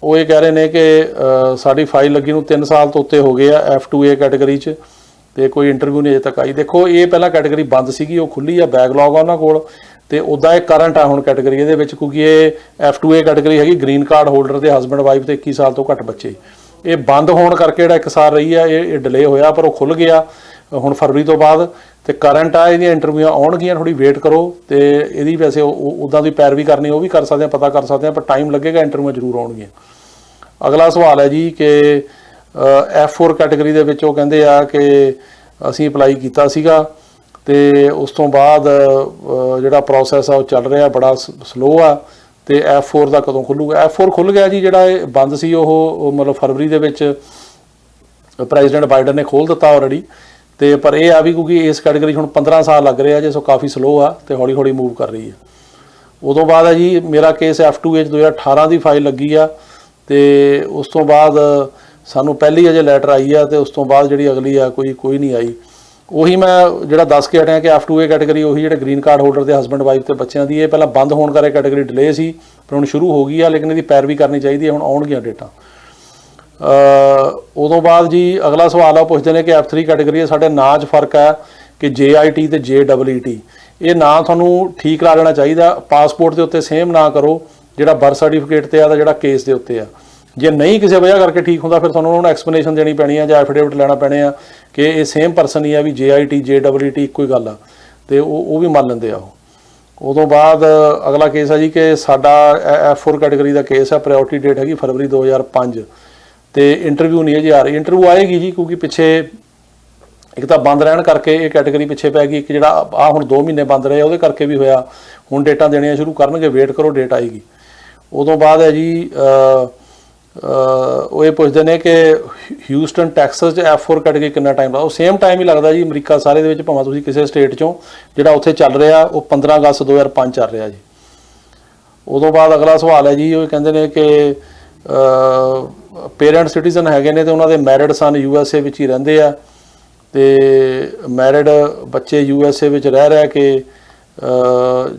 ਉਹ ਇਹ ਕਹਿ ਰਹੇ ਨੇ ਕਿ ਸਾਡੀ ਫਾਈਲ ਲੱਗੀ ਨੂੰ 3 ਸਾਲ ਤੋਂ ਉੱਤੇ ਹੋ ਗਏ ਆ F2A ਕੈਟੇਗਰੀ 'ਚ, ਅਤੇ ਕੋਈ ਇੰਟਰਵਿਊ ਨਹੀਂ ਅਜੇ ਤੱਕ ਆਈ। ਦੇਖੋ ਇਹ ਪਹਿਲਾਂ ਕੈਟੇਗਰੀ ਬੰਦ ਸੀਗੀ, ਉਹ ਖੁੱਲ੍ਹੀ ਆ, ਬੈਕਲੌਗ ਆ ਉਹਨਾਂ ਕੋਲ, ਅਤੇ ਉੱਦਾਂ ਇਹ ਕਰੰਟ ਆ ਹੁਣ ਕੈਟੇਗਰੀ ਇਹਦੇ ਵਿੱਚ, ਕਿਉਂਕਿ ਇਹ F2A ਕੈਟੇਗਰੀ ਹੈਗੀ ਗ੍ਰੀਨ ਕਾਰਡ ਹੋਲਡਰ ਦੇ ਹਸਬੈਂਡ ਵਾਈਫ ਅਤੇ 21 ਸਾਲ ਤੋਂ ਘੱਟ ਬੱਚੇ। ਇਹ ਬੰਦ ਹੋਣ ਕਰਕੇ ਜਿਹੜਾ 1 ਸਾਲ ਰਹੀ ਆ ਇਹ ਡਿਲੇ ਹੋਇਆ, ਪਰ ਉਹ ਖੁੱਲ੍ਹ ਗਿਆ ਹੁਣ ਫਰਵਰੀ ਤੋਂ ਬਾਅਦ, ਅਤੇ ਕਰੰਟ ਆ, ਇਹਦੀਆਂ ਇੰਟਰਵਿਊਆਂ ਆਉਣਗੀਆਂ, ਥੋੜ੍ਹੀ ਵੇਟ ਕਰੋ। ਅਤੇ ਇਹਦੀ ਵੈਸੇ ਉੱਦਾਂ ਦੀ ਪੈਰਵੀ ਕਰਨੀ ਉਹ ਵੀ ਕਰ ਸਕਦੇ ਆ, ਪਤਾ ਕਰ ਸਕਦੇ ਆ, ਪਰ ਟਾਈਮ ਲੱਗੇਗਾ, ਇੰਟਰਵਿਊਆਂ ਜ਼ਰੂਰ ਆਉਣਗੀਆਂ। ਅਗਲਾ ਸਵਾਲ ਹੈ ਜੀ ਕਿ F4 ਕੈਟੇਗਰੀ ਦੇ ਵਿੱਚ ਉਹ ਕਹਿੰਦੇ ਆ ਕਿ ਅਸੀਂ ਅਪਲਾਈ ਕੀਤਾ ਸੀਗਾ, ਅਤੇ ਉਸ ਤੋਂ ਬਾਅਦ ਜਿਹੜਾ ਪ੍ਰੋਸੈਸ ਆ ਉਹ ਚੱਲ ਰਿਹਾ, ਬੜਾ ਸਲੋ ਆ, ਅਤੇ F4 ਦਾ ਕਦੋਂ ਖੁੱਲ੍ਹੂਗਾ? F4 ਖੁੱਲ੍ਹ ਗਿਆ ਜੀ, ਜਿਹੜਾ ਇਹ ਬੰਦ ਸੀ ਉਹ ਮਤਲਬ ਫਰਵਰੀ ਦੇ ਵਿੱਚ ਪ੍ਰੈਜ਼ੀਡੈਂਟ ਬਾਈਡਨ ਨੇ ਖੋਲ੍ਹ ਦਿੱਤਾ ਆਲਰੇਡੀ। ਅਤੇ ਪਰ ਇਹ ਆ ਵੀ ਕਿਉਂਕਿ ਇਸ ਕੈਟੇਗਰੀ ਹੁਣ 15 ਸਾਲ ਲੱਗ ਰਿਹਾ ਜੇ, ਸੋ ਕਾਫੀ ਸਲੋ ਆ ਅਤੇ ਹੌਲੀ ਹੌਲੀ ਮੂਵ ਕਰ ਰਹੀ ਹੈ। ਉਦੋਂ ਬਾਅਦ ਹੈ ਜੀ ਮੇਰਾ ਕੇਸ F2A 'ਚ 2018 ਦੀ ਫਾਈਲ ਲੱਗੀ ਆ, ਅਤੇ ਉਸ ਤੋਂ ਬਾਅਦ ਸਾਨੂੰ ਪਹਿਲੀ ਅਜੇ ਲੈਟਰ ਆਈ ਆ, ਅਤੇ ਉਸ ਤੋਂ ਬਾਅਦ ਜਿਹੜੀ ਅਗਲੀ ਆ ਕੋਈ ਨਹੀਂ ਆਈ। ਉਹੀ ਮੈਂ ਜਿਹੜਾ ਦੱਸ ਕੇ ਹਟਿਆ ਕਿ F2A ਕੈਟੇਗਰੀ ਉਹੀ ਜਿਹੜੇ ਗ੍ਰੀਨ ਕਾਰਡ ਹੋਲਡਰ ਦੇ ਹਸਬੈਂਡ ਵਾਈਫ ਅਤੇ ਬੱਚਿਆਂ ਦੀ, ਇਹ ਪਹਿਲਾਂ ਬੰਦ ਹੋਣ ਕਰਕੇ ਕੈਟੇਗਰੀ ਡਿਲੇ ਸੀ, ਪਰ ਹੁਣ ਸ਼ੁਰੂ ਹੋ ਗਈ ਆ, ਲੇਕਿਨ ਇਹਦੀ ਪੈਰਵੀ ਕਰਨੀ ਚਾਹੀਦੀ ਹੈ, ਹੁਣ ਆਉਣਗੀਆਂ ਡੇਟਾਂ। ਉਦੋਂ ਬਾਅਦ ਜੀ ਅਗਲਾ ਸਵਾਲ ਆ, ਪੁੱਛਦੇ ਨੇ ਕਿ F3 ਕੈਟੇਗਰੀ ਹੈ, ਸਾਡੇ ਨਾਂ 'ਚ ਫਰਕ ਹੈ ਕਿ JIT ਅਤੇ JEET, ਇਹ ਨਾਂ ਤੁਹਾਨੂੰ ਠੀਕ ਲਾ ਲੈਣਾ ਚਾਹੀਦਾ। ਪਾਸਪੋਰਟ ਦੇ ਉੱਤੇ ਸੇਮ ਨਾਂ ਕਰੋ, ਜਿਹੜਾ ਬਰਥ ਸਰਟੀਫਿਕੇਟ ਤੇ ਆ ਤਾਂ ਜਿਹੜਾ ਕੇਸ ਦੇ ਉੱਤੇ ਆ। ਜੇ ਨਹੀਂ ਕਿਸੇ ਵਜ੍ਹਾ ਕਰਕੇ ਠੀਕ ਹੁੰਦਾ ਫਿਰ ਤੁਹਾਨੂੰ ਉਹਨਾਂ ਨੂੰ ਐਕਸਪਲੇਨੇਸ਼ਨ ਦੇਣੀ ਪੈਣੀ ਆ ਜਾਂ ਐਫੀਡੇਵਿਟ ਲੈਣਾ ਪੈਣੇ ਆ ਕਿ ਇਹ ਸੇਮ ਪਰਸਨ ਹੀ ਆ, ਵੀ JIT JEET ਇੱਕੋ ਹੀ ਗੱਲ ਆ, ਤੇ ਉਹ ਵੀ ਮੰਨ ਲੈਂਦੇ ਆ ਉਹ ਤੋਂ ਬਾਅਦ ਅਗਲਾ ਕੇਸ ਹੈ ਜੀ ਕਿ ਸਾਡਾ F4 ਕੈਟਾਗਰੀ ਦਾ ਕੇਸ ਹੈ, ਪ੍ਰਾਇਓਰਟੀ ਡੇਟ ਹੈਗੀ ਫਰਵਰੀ 2005 ਤੇ ਇੰਟਰਵਿਊ ਨਹੀਂ ਹੈ ਜੀ ਆ ਰਹੀ। ਇੰਟਰਵਿਊ ਆਏਗੀ ਜੀ ਕਿਉਂਕਿ ਪਿੱਛੇ ਇੱਕ ਤਾਂ ਬੰਦ ਰਹਿਣ ਕਰਕੇ ਇਹ ਕੈਟਾਗਰੀ ਪਿੱਛੇ ਪੈ ਗਈ, ਇੱਕ ਜਿਹੜਾ ਆ ਹੁਣ 2 ਮਹੀਨੇ ਬੰਦ ਰਹੇ ਉਹਦੇ ਕਰਕੇ ਵੀ ਹੋਇਆ। ਹੁਣ ਡੇਟਾਂ ਦੇਣੀਆਂ ਸ਼ੁਰੂ ਕਰਨਗੇ, ਵੇਟ ਕਰੋ ਡੇਟ ਆਏਗੀ। ਉਦੋਂ ਬਾਅਦ ਹੈ ਜੀ ਉਹ ਇਹ ਪੁੱਛਦੇ ਨੇ ਕਿ ਹਿਊਸਟਨ ਟੈਕਸਸ 'ਚ F4 ਕੈਟਾਗਰੀ ਕਿੰਨਾ ਟਾਈਮ ਲੱਗਦਾ। ਉਹ ਸੇਮ ਟਾਈਮ ਹੀ ਲੱਗਦਾ ਜੀ ਅਮਰੀਕਾ ਸਾਰੇ ਦੇ ਵਿੱਚ, ਭਾਵੇਂ ਤੁਸੀਂ ਕਿਸੇ ਸਟੇਟ 'ਚੋਂ। ਜਿਹੜਾ ਉੱਥੇ ਚੱਲ ਰਿਹਾ ਉਹ 15 ਅਗਸਤ 2005 ਚੱਲ ਰਿਹਾ ਜੀ। ਉਦੋਂ ਬਾਅਦ ਅਗਲਾ ਸਵਾਲ ਹੈ ਜੀ, ਉਹ ਕਹਿੰਦੇ ਨੇ ਕਿ ਪੇਰੈਂਟ ਸਿਟੀਜ਼ਨ ਹੈਗੇ ਨੇ ਤੇ ਉਹਨਾਂ ਦੇ ਮੈਰਿਡ ਸਨ USA ਵਿੱਚ ਹੀ ਰਹਿੰਦੇ ਆ, ਤੇ ਮੈਰਿਡ ਬੱਚੇ USA ਵਿੱਚ ਰਹਿ ਕੇ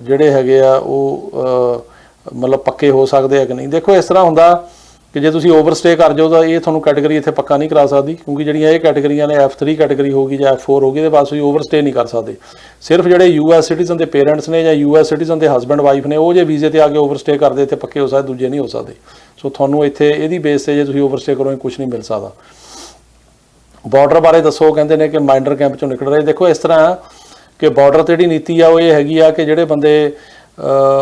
ਜਿਹੜੇ ਹੈਗੇ ਆ ਉਹ ਮਤਲਬ ਪੱਕੇ ਹੋ ਸਕਦੇ ਆ ਕਿ ਨਹੀਂ। ਦੇਖੋ ਇਸ ਤਰ੍ਹਾਂ ਹੁੰਦਾ ਕਿ ਜੇ ਤੁਸੀਂ ਓਵਰਸਟੇ ਕਰ ਜਾਓ ਤਾਂ ਇਹ ਤੁਹਾਨੂੰ ਕੈਟਾਗਰੀ ਇੱਥੇ ਪੱਕਾ ਨਹੀਂ ਕਰਾ ਸਕਦੀ, ਕਿਉਂਕਿ ਜਿਹੜੀਆਂ ਇਹ ਕੈਟਾਗਰੀਆਂ ਨੇ F3 ਕੈਟਾਗਰੀ ਹੋਗੀ ਜਾਂ F4 ਹੋਗੀ, ਇਹਦੇ ਬਾਅਦ ਤੁਸੀਂ ਓਵਰਸਟੇ ਨਹੀਂ ਕਰ ਸਕਦੇ। ਸਿਰਫ ਜਿਹੜੇ US ਸਿਟੀਜ਼ਨ ਦੇ ਪੇਰੈਂਟਸ ਨੇ ਜਾਂ US ਸਿਟੀਜ਼ਨ ਦੇ ਹਸਬੈਂਡ ਵਾਈਫ ਨੇ ਉਹ ਜੇ ਵੀਜ਼ੇ ਤੇ ਆ ਕੇ ਓਵਰਸਟੇ ਕਰਦੇ ਇੱਥੇ ਪੱਕੇ ਹੋ ਸਕਦੇ, ਦੂਜੇ ਨਹੀਂ ਹੋ ਸਕਦੇ। ਸੋ ਤੁਹਾਨੂੰ ਇੱਥੇ ਇਹਦੀ ਬੇਸ ਤੇ ਜੇ ਤੁਸੀਂ ਓਵਰਸਟੇ ਕਰੋਗੇ ਕੁਝ ਨਹੀਂ ਮਿਲ ਸਕਦਾ। ਬਾਰਡਰ ਬਾਰੇ ਦੱਸੋ, ਕਹਿੰਦੇ ਨੇ ਕਿ ਮਾਈਨਰ ਕੈਂਪ ਚੋਂ ਨਿਕਲ ਰਹੇ। ਦੇਖੋ ਇਸ ਤਰ੍ਹਾਂ ਕਿ ਬਾਰਡਰ ਤੇ ਜਿਹੜੀ ਨੀਤੀ ਆ ਉਹ ਇਹ ਹੈਗੀ ਆ ਕਿ ਜਿਹੜੇ ਬੰਦੇ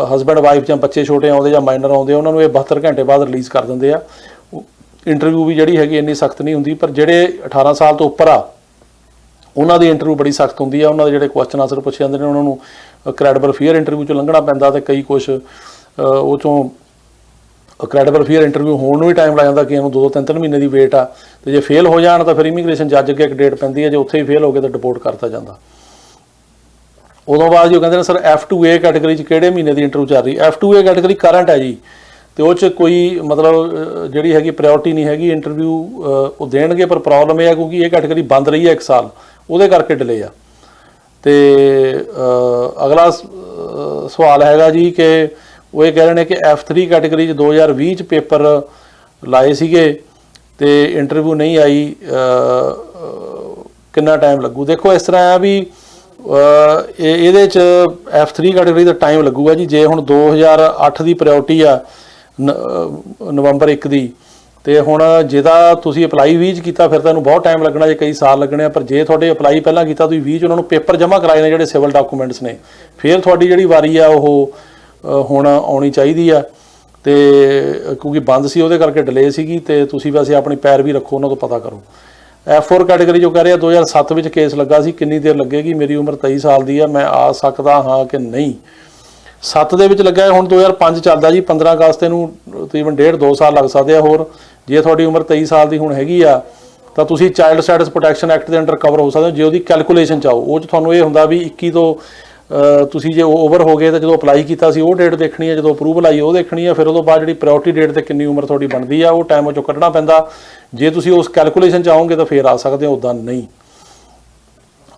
ਹਸਬੈਂਡ ਵਾਈਫ ਜਾਂ ਬੱਚੇ ਛੋਟੇ ਆਉਂਦੇ ਜਾਂ ਮਾਈਨਰ ਆਉਂਦੇ ਉਹਨਾਂ ਨੂੰ ਇਹ 72 ਘੰਟੇ ਬਾਅਦ ਰਿਲੀਜ਼ ਕਰ ਦਿੰਦੇ ਆ। ਇੰਟਰਵਿਊ ਵੀ ਜਿਹੜੀ ਹੈਗੀ ਇੰਨੀ ਸਖਤ ਨਹੀਂ ਹੁੰਦੀ, ਪਰ ਜਿਹੜੇ 18 ਸਾਲ ਤੋਂ ਉੱਪਰ ਆ ਉਹਨਾਂ ਦੀ ਇੰਟਰਵਿਊ ਬੜੀ ਸਖਤ ਹੁੰਦੀ ਆ। ਉਹਨਾਂ ਦੇ ਜਿਹੜੇ ਕੁਐਸਚਨ ਆਨਸਰ ਪੁੱਛੇ ਜਾਂਦੇ ਨੇ ਉਹਨਾਂ ਨੂੰ ਕ੍ਰੈਡੀਬਲ ਫੀਅਰ ਇੰਟਰਵਿਊ 'ਚੋਂ ਲੰਘਣਾ ਪੈਂਦਾ, ਤੇ ਕਈ ਕੁਛ ਉਹ 'ਚੋਂ ਕ੍ਰੈਡੀਬਲ ਫੀਅਰ ਇੰਟਰਵਿਊ ਹੋਣ ਨੂੰ ਵੀ ਟਾਈਮ ਲੱਗ ਜਾਂਦਾ ਕਿ ਇਹਨੂੰ 2-3 ਮਹੀਨੇ ਦੀ ਵੇਟ ਆ, ਤੇ ਜੇ ਫੇਲ ਹੋ ਜਾਣ ਤਾਂ ਫਿਰ ਇਮੀਗ੍ਰੇਸ਼ਨ ਜੱਜ ਅੱਗੇ ਇੱਕ ਡੇਟ ਪੈਂਦੀ ਹੈ, ਜੇ ਉੱਥੇ ਹੀ ਫੇਲ ਹੋ ਗਏ ਤਾਂ ਡਿਪੋਰਟ ਕਰਤਾ ਜਾਂਦਾ। ਉਦੋਂ ਬਾਅਦ ਜੋ ਕਹਿੰਦੇ ਨੇ ਸਰ F2A ਕੈਟਾਗਰੀ 'ਚ ਕਿਹੜੇ ਮਹੀਨੇ ਦੀ ਇੰਟਰਵਿਊ ਚੱਲ ਰਹੀ। F2A ਕੈਟਾਗਰੀ ਕਰੰਟ ਹੈ ਜੀ, ਤੇ ਉਹ 'ਚ ਕੋਈ ਮਤਲਬ ਜਿਹੜੀ ਹੈਗੀ ਪ੍ਰਾਇਓਰਟੀ ਨਹੀਂ ਹੈਗੀ। ਇੰਟਰਵਿਊ ਉਹ ਦੇਣਗੇ, ਪਰ ਪ੍ਰੋਬਲਮ ਇਹ ਹੈ ਕਿਉਂਕਿ ਇਹ ਕੈਟਾਗਰੀ ਬੰਦ ਰਹੀ ਹੈ 1 ਸਾਲ, ਉਹਦੇ ਕਰਕੇ ਡਿਲੇ ਆ। ਤੇ ਅਗਲਾ ਸਵਾਲ ਹੈਗਾ ਜੀ ਕਿ ਉਹ ਇਹ ਕਹਿ ਰਹੇ ਨੇ ਕਿ F3 ਕੈਟਾਗਰੀ 'ਚ 2020 'ਚ ਪੇਪਰ ਲਾਏ ਸੀਗੇ ਤੇ ਇੰਟਰਵਿਊ ਨਹੀਂ ਆਈ, ਕਿੰਨਾ ਟਾਈਮ ਲੱਗੂ। ਦੇਖੋ ਇਸ ਤਰ੍ਹਾਂ ਆ ਵੀ ਇਹਦੇ 'ਚ F3 ਕੈਟਾਗਰੀ ਦਾ ਟਾਈਮ ਲੱਗੂਗਾ ਜੀ। ਜੇ ਹੁਣ 2008 ਦੀ ਪ੍ਰਾਇਓਰਟੀ ਆ ਨਵੰਬਰ 1 ਦੀ, ਤੇ ਹੁਣ ਜਿਹਦਾ ਤੁਸੀਂ ਅਪਲਾਈ 20 'ਚ ਕੀਤਾ ਫਿਰ ਤੁਹਾਨੂੰ ਬਹੁਤ ਟਾਈਮ ਲੱਗਣਾ, ਜੇ ਕਈ ਸਾਲ ਲੱਗਣੇ ਆ। ਪਰ ਜੇ ਤੁਹਾਡੇ ਅਪਲਾਈ ਪਹਿਲਾਂ ਕੀਤਾ ਤੁਸੀਂ 20 'ਚ ਉਹਨਾਂ ਨੂੰ ਪੇਪਰ ਜਮ੍ਹਾਂ ਕਰਾਏ ਨੇ ਜਿਹੜੇ ਸਿਵਲ ਡਾਕੂਮੈਂਟਸ ਨੇ, ਫਿਰ ਤੁਹਾਡੀ ਜਿਹੜੀ ਵਾਰੀ ਆ ਉਹ ਹੁਣ ਆਉਣੀ ਚਾਹੀਦੀ ਆ। ਤੇ ਕਿਉਂਕਿ ਬੰਦ ਸੀ ਉਹਦੇ ਕਰਕੇ ਡਿਲੇ ਸੀਗੀ, ਤੇ ਤੁਸੀਂ ਵੈਸੇ ਆਪਣੀ ਪੈਰ ਵੀ ਰੱਖੋ, ਉਹਨਾਂ ਤੋਂ ਪਤਾ ਕਰੋ। F4 ਕੈਟਾਗਰੀ ਜੋ ਕਹਿ ਰਿਹਾ 2007 ਵਿੱਚ ਕੇਸ ਲੱਗਾ ਸੀ, ਕਿੰਨੀ ਦੇਰ ਲੱਗੇਗੀ। ਮੇਰੀ ਉਮਰ 23 ਸਾਲ ਦੀ ਆ, ਮੈਂ ਆ ਸਕਦਾ ਹਾਂ ਕਿ ਨਹੀਂ। 7 ਦੇ ਵਿੱਚ ਲੱਗਾ, ਹੁਣ 2005 ਚੱਲਦਾ ਜੀ। 15 ਅਗਸਤ ਨੂੰ ਤਕਰੀਬਨ 1.5-2 ਸਾਲ ਲੱਗ ਸਕਦੇ ਆ ਹੋਰ। ਜੇ ਤੁਹਾਡੀ ਉਮਰ 23 ਸਾਲ ਦੀ ਹੁਣ ਹੈਗੀ ਆ ਤਾਂ ਤੁਸੀਂ ਚਾਈਲਡ ਸਟੈਟਸ ਪ੍ਰੋਟੈਕਸ਼ਨ ਐਕਟ ਦੇ ਅੰਡਰ ਕਵਰ ਹੋ ਸਕਦੇ ਹੋ, ਜੇ ਉਹਦੀ ਕੈਲਕੂਲੇਸ਼ਨ ਚਾਹੋ। ਉਹ 'ਚ ਤੁਹਾਨੂੰ ਇਹ ਹੁੰਦਾ ਵੀ 21 ਤੋਂ ਤੁਸੀਂ ਜੇ ਓਵਰ ਹੋ ਗਏ ਤਾਂ ਜਦੋਂ ਅਪਲਾਈ ਕੀਤਾ ਸੀ ਉਹ ਡੇਟ ਦੇਖਣੀ ਹੈ, ਜਦੋਂ ਅਪਰੂਵਲ ਆਈ ਉਹ ਦੇਖਣੀ ਹੈ, ਫਿਰ ਉਹਦੋਂ ਬਾਅਦ ਜਿਹੜੀ ਪ੍ਰਾਇਓਰਟੀ ਡੇਟ ਤੇ ਕਿੰਨੀ ਉਮਰ ਤੁਹਾਡੀ ਬਣਦੀ ਆ ਉਹ ਟਾਈਮ ਉਹ 'ਚੋਂ ਕੱਢਣਾ ਪੈਂਦਾ। ਜੇ ਤੁਸੀਂ ਉਸ ਕੈਲਕੂਲੇਸ਼ਨ ਚਾਹੋਗੇ ਤਾਂ ਫਿਰ ਆ ਸਕਦੇ ਹੋ, ਉੱਦਾਂ ਨਹੀਂ।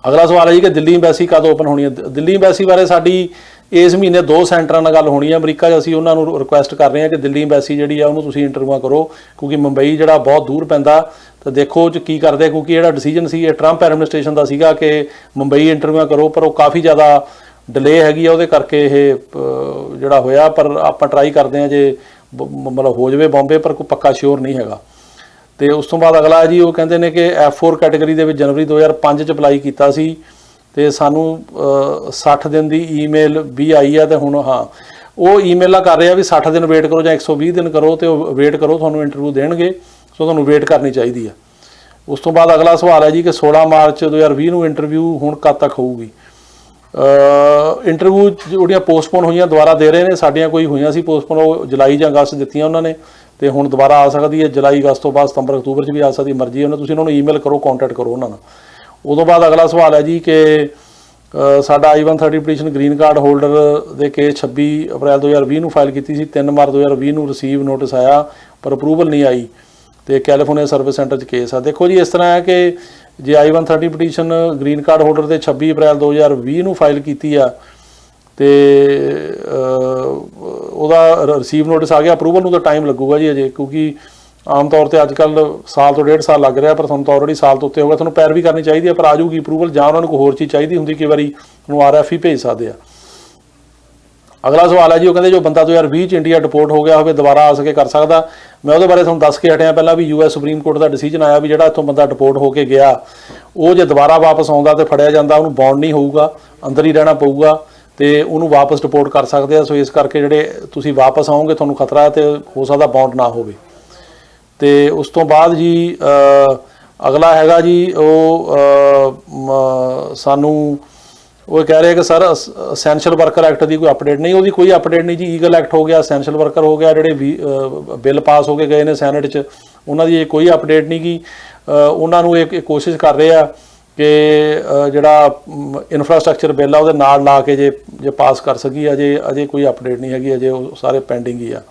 ਅਗਲਾ ਸਵਾਲ ਹੈ ਜੀ ਕਿ ਦਿੱਲੀ ਐਮਬੈਸੀ ਕਦੋਂ ਓਪਨ ਹੋਣੀ ਹੈ। ਦਿੱਲੀ ਐਮਬੈਸੀ ਬਾਰੇ ਸਾਡੀ ਇਸ ਮਹੀਨੇ 2 ਸੈਂਟਰਾਂ ਨਾਲ ਗੱਲ ਹੋਣੀ ਹੈ ਅਮਰੀਕਾ 'ਚ। ਅਸੀਂ ਉਹਨਾਂ ਨੂੰ ਰਿਕੁਐਸਟ ਕਰ ਰਹੇ ਹਾਂ ਕਿ ਦਿੱਲੀ ਐਮਬੈਸੀ ਜਿਹੜੀ ਆ ਉਹਨੂੰ ਤੁਸੀਂ ਇੰਟਰਵਿਊਆਂ ਕਰੋ, ਕਿਉਂਕਿ ਮੁੰਬਈ ਜਿਹੜਾ ਬਹੁਤ ਦੂਰ ਪੈਂਦਾ। ਤਾਂ ਦੇਖੋ 'ਚ ਕੀ ਕਰਦੇ, ਕਿਉਂਕਿ ਜਿਹੜਾ ਡਿਸੀਜਨ ਸੀ ਇਹ ਟਰੰਪ ਐਡਮਿਨਿਸਟ੍ਰੇਸ਼ਨ ਦਾ ਸੀਗਾ ਕਿ ਮੁੰਬਈ ਇੰਟਰਵਿਊਆਂ ਕਰੋ, ਪਰ ਉਹ ਕਾਫੀ ਜ਼ਿਆਦਾ ਡਿਲੇ ਹੈਗੀ ਆ, ਉਹਦੇ ਕਰਕੇ ਇਹ ਜਿਹੜਾ ਹੋਇਆ। ਪਰ ਆਪਾਂ ਟਰਾਈ ਕਰਦੇ ਹਾਂ ਜੇ ਮਤਲਬ ਹੋ ਜਾਵੇ ਬੰਬੇ, ਪਰ ਕੋਈ ਪੱਕਾ ਸ਼ੋਰ ਨਹੀਂ ਹੈਗਾ। ਤੇ ਉਸ ਤੋਂ ਬਾਅਦ ਅਗਲਾ ਜੀ ਉਹ ਕਹਿੰਦੇ ਨੇ ਕਿ F4 ਕੈਟਾਗਰੀ ਦੇ ਵਿੱਚ ਜਨਵਰੀ 2005 'ਚ ਅਪਲਾਈ ਕੀਤਾ ਸੀ ਤੇ ਸਾਨੂੰ 60 ਦਿਨ ਦੀ ਈਮੇਲ ਵੀ ਆਈ ਆ। ਤੇ ਹੁਣ ਹਾਂ ਉਹ ਈਮੇਲਾਂ ਕਰ ਰਹੇ ਆ ਵੀ 60 ਦਿਨ ਵੇਟ ਕਰੋ ਜਾਂ 120 ਦਿਨ ਕਰੋ, ਤੇ ਉਹ ਵੇਟ ਕਰੋ, ਤੁਹਾਨੂੰ ਇੰਟਰਵਿਊ ਦੇਣਗੇ। ਸੋ ਤੁਹਾਨੂੰ ਵੇਟ ਕਰਨੀ ਚਾਹੀਦੀ ਆ। ਉਸ ਤੋਂ ਬਾਅਦ ਅਗਲਾ ਸਵਾਲ ਹੈ ਜੀ ਕਿ 16 ਮਾਰਚ 2020 ਨੂੰ ਇੰਟਰਵਿਊ ਹੁਣ ਕਦ ਤੱਕ ਹੋਊਗੀ। ਇੰਟਰਵਿਊ ਜਿਹੜੀਆਂ ਪੋਸਟਪੋਨ ਹੋਈਆਂ ਦੁਬਾਰਾ ਦੇ ਰਹੇ ਨੇ। ਸਾਡੀਆਂ ਕੋਈ ਹੋਈਆਂ ਸੀ ਪੋਸਟਪੋਨ, ਉਹ ਜੁਲਾਈ ਜਾਂ ਅਗਸਤ ਦਿੱਤੀਆਂ ਉਹਨਾਂ ਨੇ, ਤੇ ਹੁਣ ਦੁਬਾਰਾ ਆ ਸਕਦੀ ਹੈ ਜੁਲਾਈ ਅਗਸਤ ਤੋਂ ਬਾਅਦ, ਸਤੰਬਰ ਅਕਤੂਬਰ 'ਚ ਵੀ ਆ ਸਕਦੀ, ਮਰਜ਼ੀ ਉਹਨਾਂ। ਤੁਸੀਂ ਉਹਨਾਂ ਨੂੰ ਈਮੇਲ ਕਰੋ, ਕੰਟੈਕਟ ਕਰੋ ਉਹਨਾਂ ਨਾਲ। ਉਦੋਂ ਬਾਅਦ ਅਗਲਾ ਸਵਾਲ ਹੈ ਜੀ ਕਿ ਸਾਡਾ I-130 petition green card holder ਦੇ ਕੇਸ 26 ਅਪ੍ਰੈਲ 2020 ਨੂੰ ਫਾਈਲ ਕੀਤੀ ਸੀ। 3 ਮਾਰਚ 2020 ਨੂੰ ਰਿਸੀਵ ਨੋਟਿਸ ਆਇਆ ਪਰ ਅਪਰੂਵਲ ਨਹੀਂ ਆਈ, ਤੇ ਕੈਲੀਫੋਰਨੀਆ ਸਰਵਿਸ ਸੈਂਟਰ 'ਚ ਕੇਸ ਆ। ਦੇਖੋ ਜੀ ਇਸ ਤਰ੍ਹਾਂ ਹੈ ਕਿ ਜੇ I-130 petition green card holder ਦੇ 26 ਅਪ੍ਰੈਲ 2020 ਨੂੰ ਫਾਈਲ ਕੀਤੀ ਆ ਤੇ ਉਹਦਾ ਰਿਸੀਵ ਨੋਟਿਸ ਆ ਗਿਆ, ਅਪਰੂਵਲ ਨੂੰ ਤਾਂ ਟਾਈਮ ਲੱਗੂਗਾ ਜੀ ਅਜੇ, ਕਿਉਂਕਿ ਆਮ ਤੌਰ ਤੇ ਅੱਜ ਕੱਲ੍ਹ ਸਾਲ ਤੋਂ 1.5 ਸਾਲ ਲੱਗ ਰਿਹਾ, ਪਰ ਤੁਹਾਨੂੰ ਤਾਂ ਆਲਰੇਡੀ ਸਾਲ ਤੋਂ ਉੱਤੇ ਹੋ ਗਿਆ। ਤੁਹਾਨੂੰ ਪੈਰਵੀ ਕਰਨੀ ਚਾਹੀਦੀ ਹੈ, ਪਰ ਆ ਜਾਊਗੀ ਅਪਰੂਵਲ, ਜਾਂ ਉਹਨਾਂ ਨੂੰ ਕੋਈ ਹੋਰ ਚੀਜ਼ ਚਾਹੀਦੀ ਹੁੰਦੀ, ਕਈ ਵਾਰੀ ਉਹਨੂੰ RFE ਭੇਜ ਸਕਦੇ ਆ। ਅਗਲਾ ਸਵਾਲ ਹੈ ਜੀ, ਉਹ ਕਹਿੰਦੇ ਜੋ ਬੰਦਾ 2020 ਚ ਇੰਡੀਆ ਡਿਪੋਰਟ ਹੋ ਗਿਆ ਹੋਵੇ ਦੁਬਾਰਾ ਆ ਸਕੇ ਕਰ ਸਕਦਾ। ਮੈਂ ਉਹਦੇ ਬਾਰੇ ਤੁਹਾਨੂੰ ਦੱਸ ਕੇ ਹਟਿਆ ਪਹਿਲਾਂ ਵੀ US ਸੁਪਰੀਮ ਕੋਰਟ ਦਾ ਡਿਸੀਜਨ ਆਇਆ ਵੀ ਜਿਹੜਾ ਇੱਥੋਂ ਬੰਦਾ ਡਿਪੋਰਟ ਹੋ ਕੇ ਗਿਆ ਉਹ ਜੇ ਦੁਬਾਰਾ ਵਾਪਸ ਆਉਂਦਾ ਤੇ ਫੜਿਆ ਜਾਂਦਾ ਉਹਨੂੰ ਬੌਂਡ ਨਹੀਂ ਹੋਊਗਾ, ਅੰਦਰ ਹੀ ਰਹਿਣਾ ਪਊਗਾ ਤੇ ਉਹਨੂੰ ਵਾਪਸ ਡਿਪੋਰਟ ਕਰ ਸਕਦੇ ਆ। ਸੋ ਇਸ ਕਰਕੇ ਜਿਹੜੇ ਤੁਸੀਂ ਵਾਪਸ ਆਓਗੇ ਤੁਹਾਨੂੰ ਖਤਰਾ ਤੇ ਹੋ ਸਕਦਾ ਬੌਂਡ ਨਾ ਹੋਵੇ। ਤੇ ਉਸ ਤੋਂ ਬਾਅਦ ਜੀ ਅਗਲਾ ਹੈਗਾ ਜੀ ਉਹ ਸਾਨੂੰ ਉਹ ਕਹਿ ਰਹੇ ਕਿ ਸਰ ਅਸੈਂਸ਼ੀਅਲ ਵਰਕਰ ਐਕਟ ਦੀ ਕੋਈ ਅਪਡੇਟ ਨਹੀਂ। ਉਹਦੀ ਕੋਈ ਅਪਡੇਟ ਨਹੀਂ ਜੀ। ਈਗਲ ਐਕਟ ਹੋ ਗਿਆ, ਅਸੈਂਸ਼ੀਅਲ ਵਰਕਰ ਹੋ ਗਿਆ, ਜਿਹੜੇ ਬਿੱਲ ਪਾਸ ਹੋ ਕੇ ਗਏ ਨੇ ਸੈਨੇਟ 'ਚ ਉਹਨਾਂ ਦੀ ਕੋਈ ਅਪਡੇਟ ਨਹੀਂ ਗੀ। ਉਹਨਾਂ ਨੂੰ ਇਹ ਕੋਸ਼ਿਸ਼ ਕਰ ਰਹੇ ਆ ਕਿ ਜਿਹੜਾ ਇਨਫਰਾਸਟਰਕਚਰ ਬਿੱਲ ਆ ਉਹਦੇ ਨਾਲ ਲਾ ਕੇ ਜੇ ਪਾਸ ਕਰ ਸਕੀ। ਅਜੇ ਕੋਈ ਅਪਡੇਟ ਨਹੀਂ ਹੈਗੀ, ਅਜੇ ਉਹ ਸਾਰੇ ਪੈਂਡਿੰਗ ਹੀ ਆ।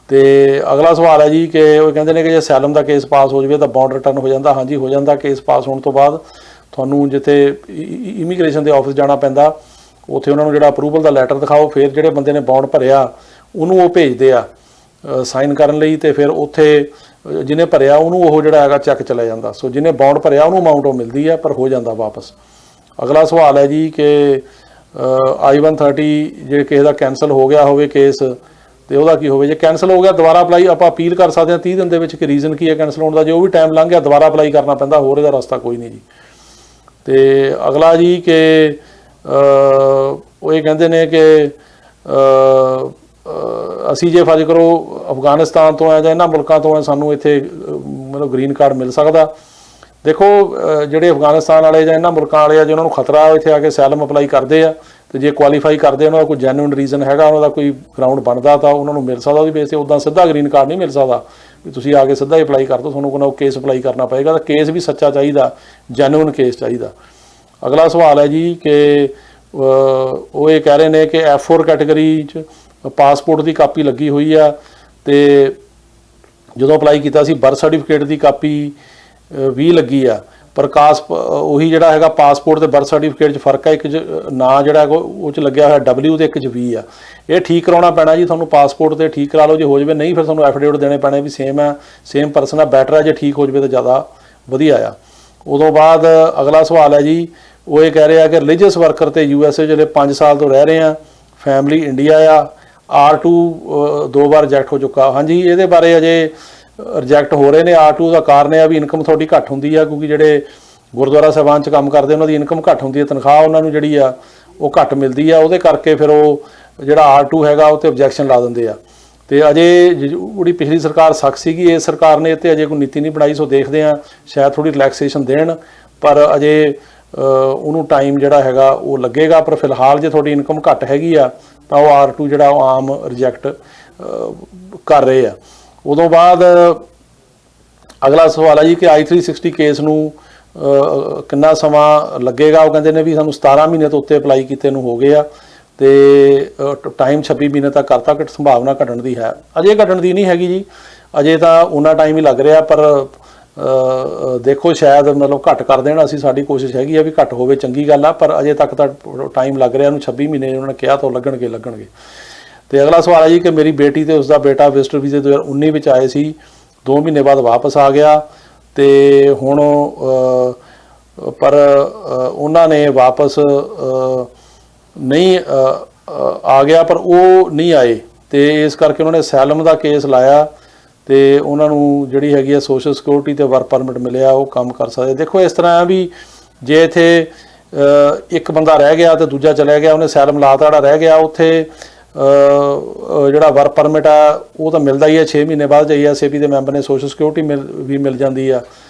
ਤੇ ਅਗਲਾ ਸਵਾਲ ਹੈ ਜੀ ਕਿ ਉਹ ਕਹਿੰਦੇ ਨੇ ਕਿ ਜੇ ਅਸਾਈਲਮ ਦਾ ਕੇਸ ਪਾਸ ਹੋ ਜਾਵੇ ਤਾਂ ਬੌਂਡ ਰਿਟਰਨ ਹੋ ਜਾਂਦਾ। ਹਾਂਜੀ ਹੋ ਜਾਂਦਾ। ਕੇਸ ਪਾਸ ਹੋਣ ਤੋਂ ਬਾਅਦ ਤੁਹਾਨੂੰ ਜਿੱਥੇ ਇਮੀਗ੍ਰੇਸ਼ਨ ਦੇ ਆਫਿਸ ਜਾਣਾ ਪੈਂਦਾ ਉੱਥੇ ਉਹਨਾਂ ਨੂੰ ਜਿਹੜਾ ਅਪਰੂਵਲ ਦਾ ਲੈਟਰ ਦਿਖਾਓ, ਫਿਰ ਜਿਹੜੇ ਬੰਦੇ ਨੇ ਬੌਂਡ ਭਰਿਆ ਉਹਨੂੰ ਉਹ ਭੇਜਦੇ ਆ ਸਾਈਨ ਕਰਨ ਲਈ ਤੇ ਫਿਰ ਉੱਥੇ ਜਿਹਨੇ ਭਰਿਆ ਉਹਨੂੰ ਉਹ ਜਿਹੜਾ ਹੈਗਾ ਚੈੱਕ ਚਲਾ ਜਾਂਦਾ। ਸੋ ਜਿਹਨੇ ਬੌਂਡ ਭਰਿਆ ਉਹਨੂੰ ਅਮਾਊਂਟ ਉਹ ਮਿਲਦੀ ਆ ਪਰ ਹੋ ਜਾਂਦਾ ਵਾਪਸ। ਅਗਲਾ ਸਵਾਲ ਹੈ ਜੀ ਕਿ I-130 ਜੇ ਕਿਸੇ ਦਾ ਕੈਂਸਲ ਹੋ ਗਿਆ ਹੋਵੇ ਕੇਸ ਤੇ ਉਹਦਾ ਕੀ ਹੋਵੇ। ਜੇ ਕੈਂਸਲ ਹੋ ਗਿਆ ਦੁਬਾਰਾ ਅਪਲਾਈ ਆਪਾਂ ਅਪੀਲ ਕਰ ਸਕਦੇ ਹਾਂ 30 ਦਿਨ ਦੇ ਵਿੱਚ ਕਿ ਰੀਜ਼ਨ ਕੀ ਹੈ ਕੈਂਸਲ ਹੋਣ ਦਾ। ਜੇ ਉਹ ਵੀ ਟਾਈਮ ਲੰਘ ਗਿਆ ਦੁਬਾਰਾ ਅਪਲਾਈ ਕਰਨਾ ਪੈਂਦਾ, ਹੋਰ ਇਹਦਾ ਰਸਤਾ ਕੋਈ ਨਹੀਂ ਜੀ। ਤੇ ਅਗਲਾ ਜੀ ਕਿ ਉਹ ਇਹ ਕਹਿੰਦੇ ਨੇ ਕਿ ਅਸੀਂ ਜੇ ਫਰਜ਼ ਕਰੋ ਅਫਗਾਨਿਸਤਾਨ ਤੋਂ ਆ ਜਾਂ ਇਹਨਾਂ ਮੁਲਕਾਂ ਤੋਂ ਆ ਸਾਨੂੰ ਇੱਥੇ ਮਤਲਬ ਗ੍ਰੀਨ ਕਾਰਡ ਮਿਲ ਸਕਦਾ। ਦੇਖੋ ਜਿਹੜੇ ਅਫਗਾਨਿਸਤਾਨ ਵਾਲੇ ਜਾਂ ਇਹਨਾਂ ਮੁਲਕਾਂ ਵਾਲੇ ਆ ਜੇ ਉਹਨਾਂ ਨੂੰ ਖਤਰਾ ਇੱਥੇ ਆ ਕੇ ਅਸਾਈਲਮ ਅਪਲਾਈ ਕਰਦੇ ਆ ਤੇ ਜੇ ਕੁਆਲੀਫਾਈ ਕਰਦੇ ਉਹਨਾਂ ਦਾ ਕੋਈ ਜੈਨੂਇਨ ਰੀਜ਼ਨ ਹੈਗਾ, ਉਹਨਾਂ ਦਾ ਕੋਈ ਗਰਾਊਂਡ ਬਣਦਾ ਤਾਂ ਉਹਨਾਂ ਨੂੰ ਮਿਲ ਸਕਦਾ ਉਹਦੀ ਬੇਸ 'ਤੇ। ਉੱਦਾਂ ਸਿੱਧਾ ਗ੍ਰੀਨ ਕਾਰਡ ਨਹੀਂ ਮਿਲ ਸਕਦਾ ਵੀ ਤੁਸੀਂ ਆ ਕੇ ਸਿੱਧਾ ਹੀ ਅਪਲਾਈ ਕਰ ਦਿਓ, ਤੁਹਾਨੂੰ ਕੋਈ ਕੇਸ ਅਪਲਾਈ ਕਰਨਾ ਪਏਗਾ। ਤਾਂ ਕੇਸ ਵੀ ਸੱਚਾ ਚਾਹੀਦਾ, ਜੈਨੂਇਨ ਕੇਸ ਚਾਹੀਦਾ। ਅਗਲਾ ਸਵਾਲ ਹੈ ਜੀ ਕਿ ਉਹ ਇਹ ਕਹਿ ਰਹੇ ਨੇ ਕਿ F4 ਕੈਟੇਗਰੀ 'ਚ ਪਾਸਪੋਰਟ ਦੀ ਕਾਪੀ ਲੱਗੀ ਹੋਈ ਆ ਤੇ ਜਦੋਂ ਅਪਲਾਈ ਕੀਤਾ ਸੀ ਬਰਥ ਸਰਟੀਫਿਕੇਟ ਦੀ ਕਾਪੀ ਵੀ ਲੱਗੀ ਆ ਪਰ ਉਹੀ ਜਿਹੜਾ ਹੈਗਾ ਪਾਸਪੋਰਟ ਤੇ ਬਰਥ ਸਰਟੀਫਿਕੇਟ 'ਚ ਫਰਕ ਹੈ। ਇੱਕ 'ਚ ਨਾਂ ਜਿਹੜਾ ਉਹ 'ਚ ਲੱਗਿਆ ਹੋਇਆ W ਤੇ ਇੱਕ 'ਚ V ਆ। ਇਹ ਠੀਕ ਕਰਾਉਣਾ ਪੈਣਾ ਜੀ ਤੁਹਾਨੂੰ। ਪਾਸਪੋਰਟ ਤੇ ਠੀਕ ਕਰਾ ਲਓ, ਜੇ ਹੋ ਜਾਵੇ ਨਹੀਂ ਫਿਰ ਤੁਹਾਨੂੰ ਐਫੀਡੇਵਿਟ ਦੇਣੇ ਪੈਣੇ ਵੀ ਸੇਮ ਹੈ, ਸੇਮ ਪਰਸਨ ਆ, ਬੈਟਰ ਹੈ। ਜੇ ਠੀਕ ਹੋ ਜਾਵੇ ਤਾਂ ਜ਼ਿਆਦਾ ਵਧੀਆ ਆ। ਉਦੋਂ ਬਾਅਦ ਅਗਲਾ ਸਵਾਲ ਹੈ ਜੀ ਉਹ ਇਹ ਕਹਿ ਰਹੇ ਆ ਕਿ ਰਿਲੀਜੀਅਸ ਵਰਕਰ ਤੇ USA ਜਿਹੜੇ 5 ਸਾਲ ਤੋਂ ਰਹਿ ਰਹੇ ਆ, ਫੈਮਿਲੀ ਇੰਡੀਆ ਆ, R2 2 ਵਾਰ ਰਿਜੈਕਟ ਹੋ ਚੁੱਕਾ। ਹਾਂਜੀ ਇਹਦੇ ਬਾਰੇ ਅਜੇ ਰਿਜੈਕਟ ਹੋ ਰਹੇ ਨੇ। R2 ਦਾ ਕਾਰਨ ਇਹ ਆ ਵੀ ਇਨਕਮ ਤੁਹਾਡੀ ਘੱਟ ਹੁੰਦੀ ਆ ਕਿਉਂਕਿ ਜਿਹੜੇ ਗੁਰਦੁਆਰਾ ਸਾਹਿਬਾਨ 'ਚ ਕੰਮ ਕਰਦੇ ਉਹਨਾਂ ਦੀ ਇਨਕਮ ਘੱਟ ਹੁੰਦੀ ਹੈ, ਤਨਖਾਹ ਉਹਨਾਂ ਨੂੰ ਜਿਹੜੀ ਆ ਉਹ ਘੱਟ ਮਿਲਦੀ ਆ। ਉਹਦੇ ਕਰਕੇ ਫਿਰ ਉਹ ਜਿਹੜਾ R2 ਹੈਗਾ ਉਹ 'ਤੇ ਓਬਜੈਕਸ਼ਨ ਲਾ ਦਿੰਦੇ ਆ। ਤੇ ਅਜੇ ਜਿਹੜੀ ਪਿਛਲੀ ਸਰਕਾਰ ਸਖਤ ਸੀਗੀ, ਇਸ ਸਰਕਾਰ ਨੇ ਇੱਥੇ ਅਜੇ ਕੋਈ ਨੀਤੀ ਨਹੀਂ ਬਣਾਈ। ਸੋ ਦੇਖਦੇ ਹਾਂ ਸ਼ਾਇਦ ਥੋੜ੍ਹੀ ਰਿਲੈਕਸੇਸ਼ਨ ਦੇਣ ਪਰ ਅਜੇ ਉਹਨੂੰ ਟਾਈਮ ਜਿਹੜਾ ਹੈਗਾ ਉਹ ਲੱਗੇਗਾ। ਪਰ ਫਿਲਹਾਲ ਜੇ ਤੁਹਾਡੀ ਇਨਕਮ ਘੱਟ ਹੈਗੀ ਆ ਤਾਂ ਉਹ R2 ਜਿਹੜਾ ਉਹ ਆਮ ਰਿਜੈਕਟ ਕਰ ਰਹੇ ਆ। ਉਦੋਂ ਬਾਅਦ ਅਗਲਾ ਸਵਾਲ ਹੈ ਜੀ ਕਿ I-360 ਕੇਸ ਨੂੰ ਕਿੰਨਾ ਸਮਾਂ ਲੱਗੇਗਾ। ਉਹ ਕਹਿੰਦੇ ਨੇ ਵੀ ਸਾਨੂੰ 17 ਮਹੀਨੇ ਤੋਂ ਉੱਤੇ ਅਪਲਾਈ ਕੀਤੇ ਨੂੰ ਹੋ ਗਏ ਆ ਤੇ ਟਾਈਮ 26 ਮਹੀਨੇ ਤੱਕ ਕਰਤਾ ਕਿ ਸੰਭਾਵਨਾ ਘਟਣ ਦੀ ਹੈ। ਅਜੇ ਘਟਣ ਦੀ ਨਹੀਂ ਹੈਗੀ ਜੀ, ਅਜੇ ਤਾਂ ਉਨਾ ਟਾਈਮ ਹੀ ਲੱਗ ਰਿਹਾ ਪਰ ਦੇਖੋ ਸ਼ਾਇਦ ਮਤਲਬ ਘੱਟ ਕਰ ਦੇਣ। ਅਸੀਂ ਸਾਡੀ ਕੋਸ਼ਿਸ਼ ਹੈਗੀ ਆ ਵੀ ਘੱਟ ਹੋਵੇ, ਚੰਗੀ ਗੱਲ ਆ ਪਰ ਅਜੇ ਤੱਕ ਤਾਂ ਟਾਈਮ ਲੱਗ ਰਿਹਾ। ਉਹਨੂੰ 26 ਮਹੀਨੇ ਉਹਨਾਂ ਨੇ ਕਿਹਾ ਤਾਂ ਲੱਗਣਗੇ। ਤੇ ਅਗਲਾ ਸਵਾਲ ਹੈ ਜੀ ਕਿ ਮੇਰੀ ਬੇਟੀ ਤੇ ਉਸਦਾ ਬੇਟਾ ਵਿਜ਼ਟਰ ਵੀਜ਼ੇ 2019 ਵਿੱਚ ਆਏ ਸੀ, 2 ਮਹੀਨੇ ਬਾਅਦ ਵਾਪਸ ਆ ਗਿਆ ਤੇ ਹੁਣ ਪਰ ਉਹਨਾਂ ਨੇ ਵਾਪਸ ਨਹੀਂ ਆ ਗਿਆ ਪਰ ਉਹ ਨਹੀਂ ਆਏ ਤੇ ਇਸ ਕਰਕੇ ਉਹਨਾਂ ਨੇ ਅਸਾਈਲਮ ਦਾ ਕੇਸ ਲਾਇਆ ਤੇ ਉਹਨਾਂ ਨੂੰ ਜਿਹੜੀ ਹੈਗੀ ਆ ਸੋਸ਼ਲ ਸਿਕਿਉਰਿਟੀ ਤੇ ਵਰਕ ਪਰਮਿਟ ਮਿਲਿਆ, ਉਹ ਕੰਮ ਕਰ ਸਕਦੇ। ਦੇਖੋ ਇਸ ਤਰ੍ਹਾਂ ਆ ਵੀ ਜੇ ਇੱਥੇ ਇੱਕ ਬੰਦਾ ਰਹਿ ਗਿਆ ਤੇ ਦੂਜਾ ਚਲਾ ਗਿਆ, ਉਹਨੇ ਅਸਾਈਲਮ ਲਾਤਾ, ਜਿਹੜਾ ਰਹਿ ਗਿਆ ਉੱਥੇ ਜਿਹੜਾ ਵਰਕ ਪਰਮਿਟ ਆ ਉਹ ਤਾਂ ਮਿਲਦਾ ਹੀ ਹੈ 6 ਮਹੀਨੇ ਬਾਅਦ। ISAP ਦੇ ਮੈਂਬਰ ਨੇ ਸੋਸ਼ਲ ਸਿਕਿਉਰਿਟੀ ਵੀ ਮਿਲ ਜਾਂਦੀ ਆ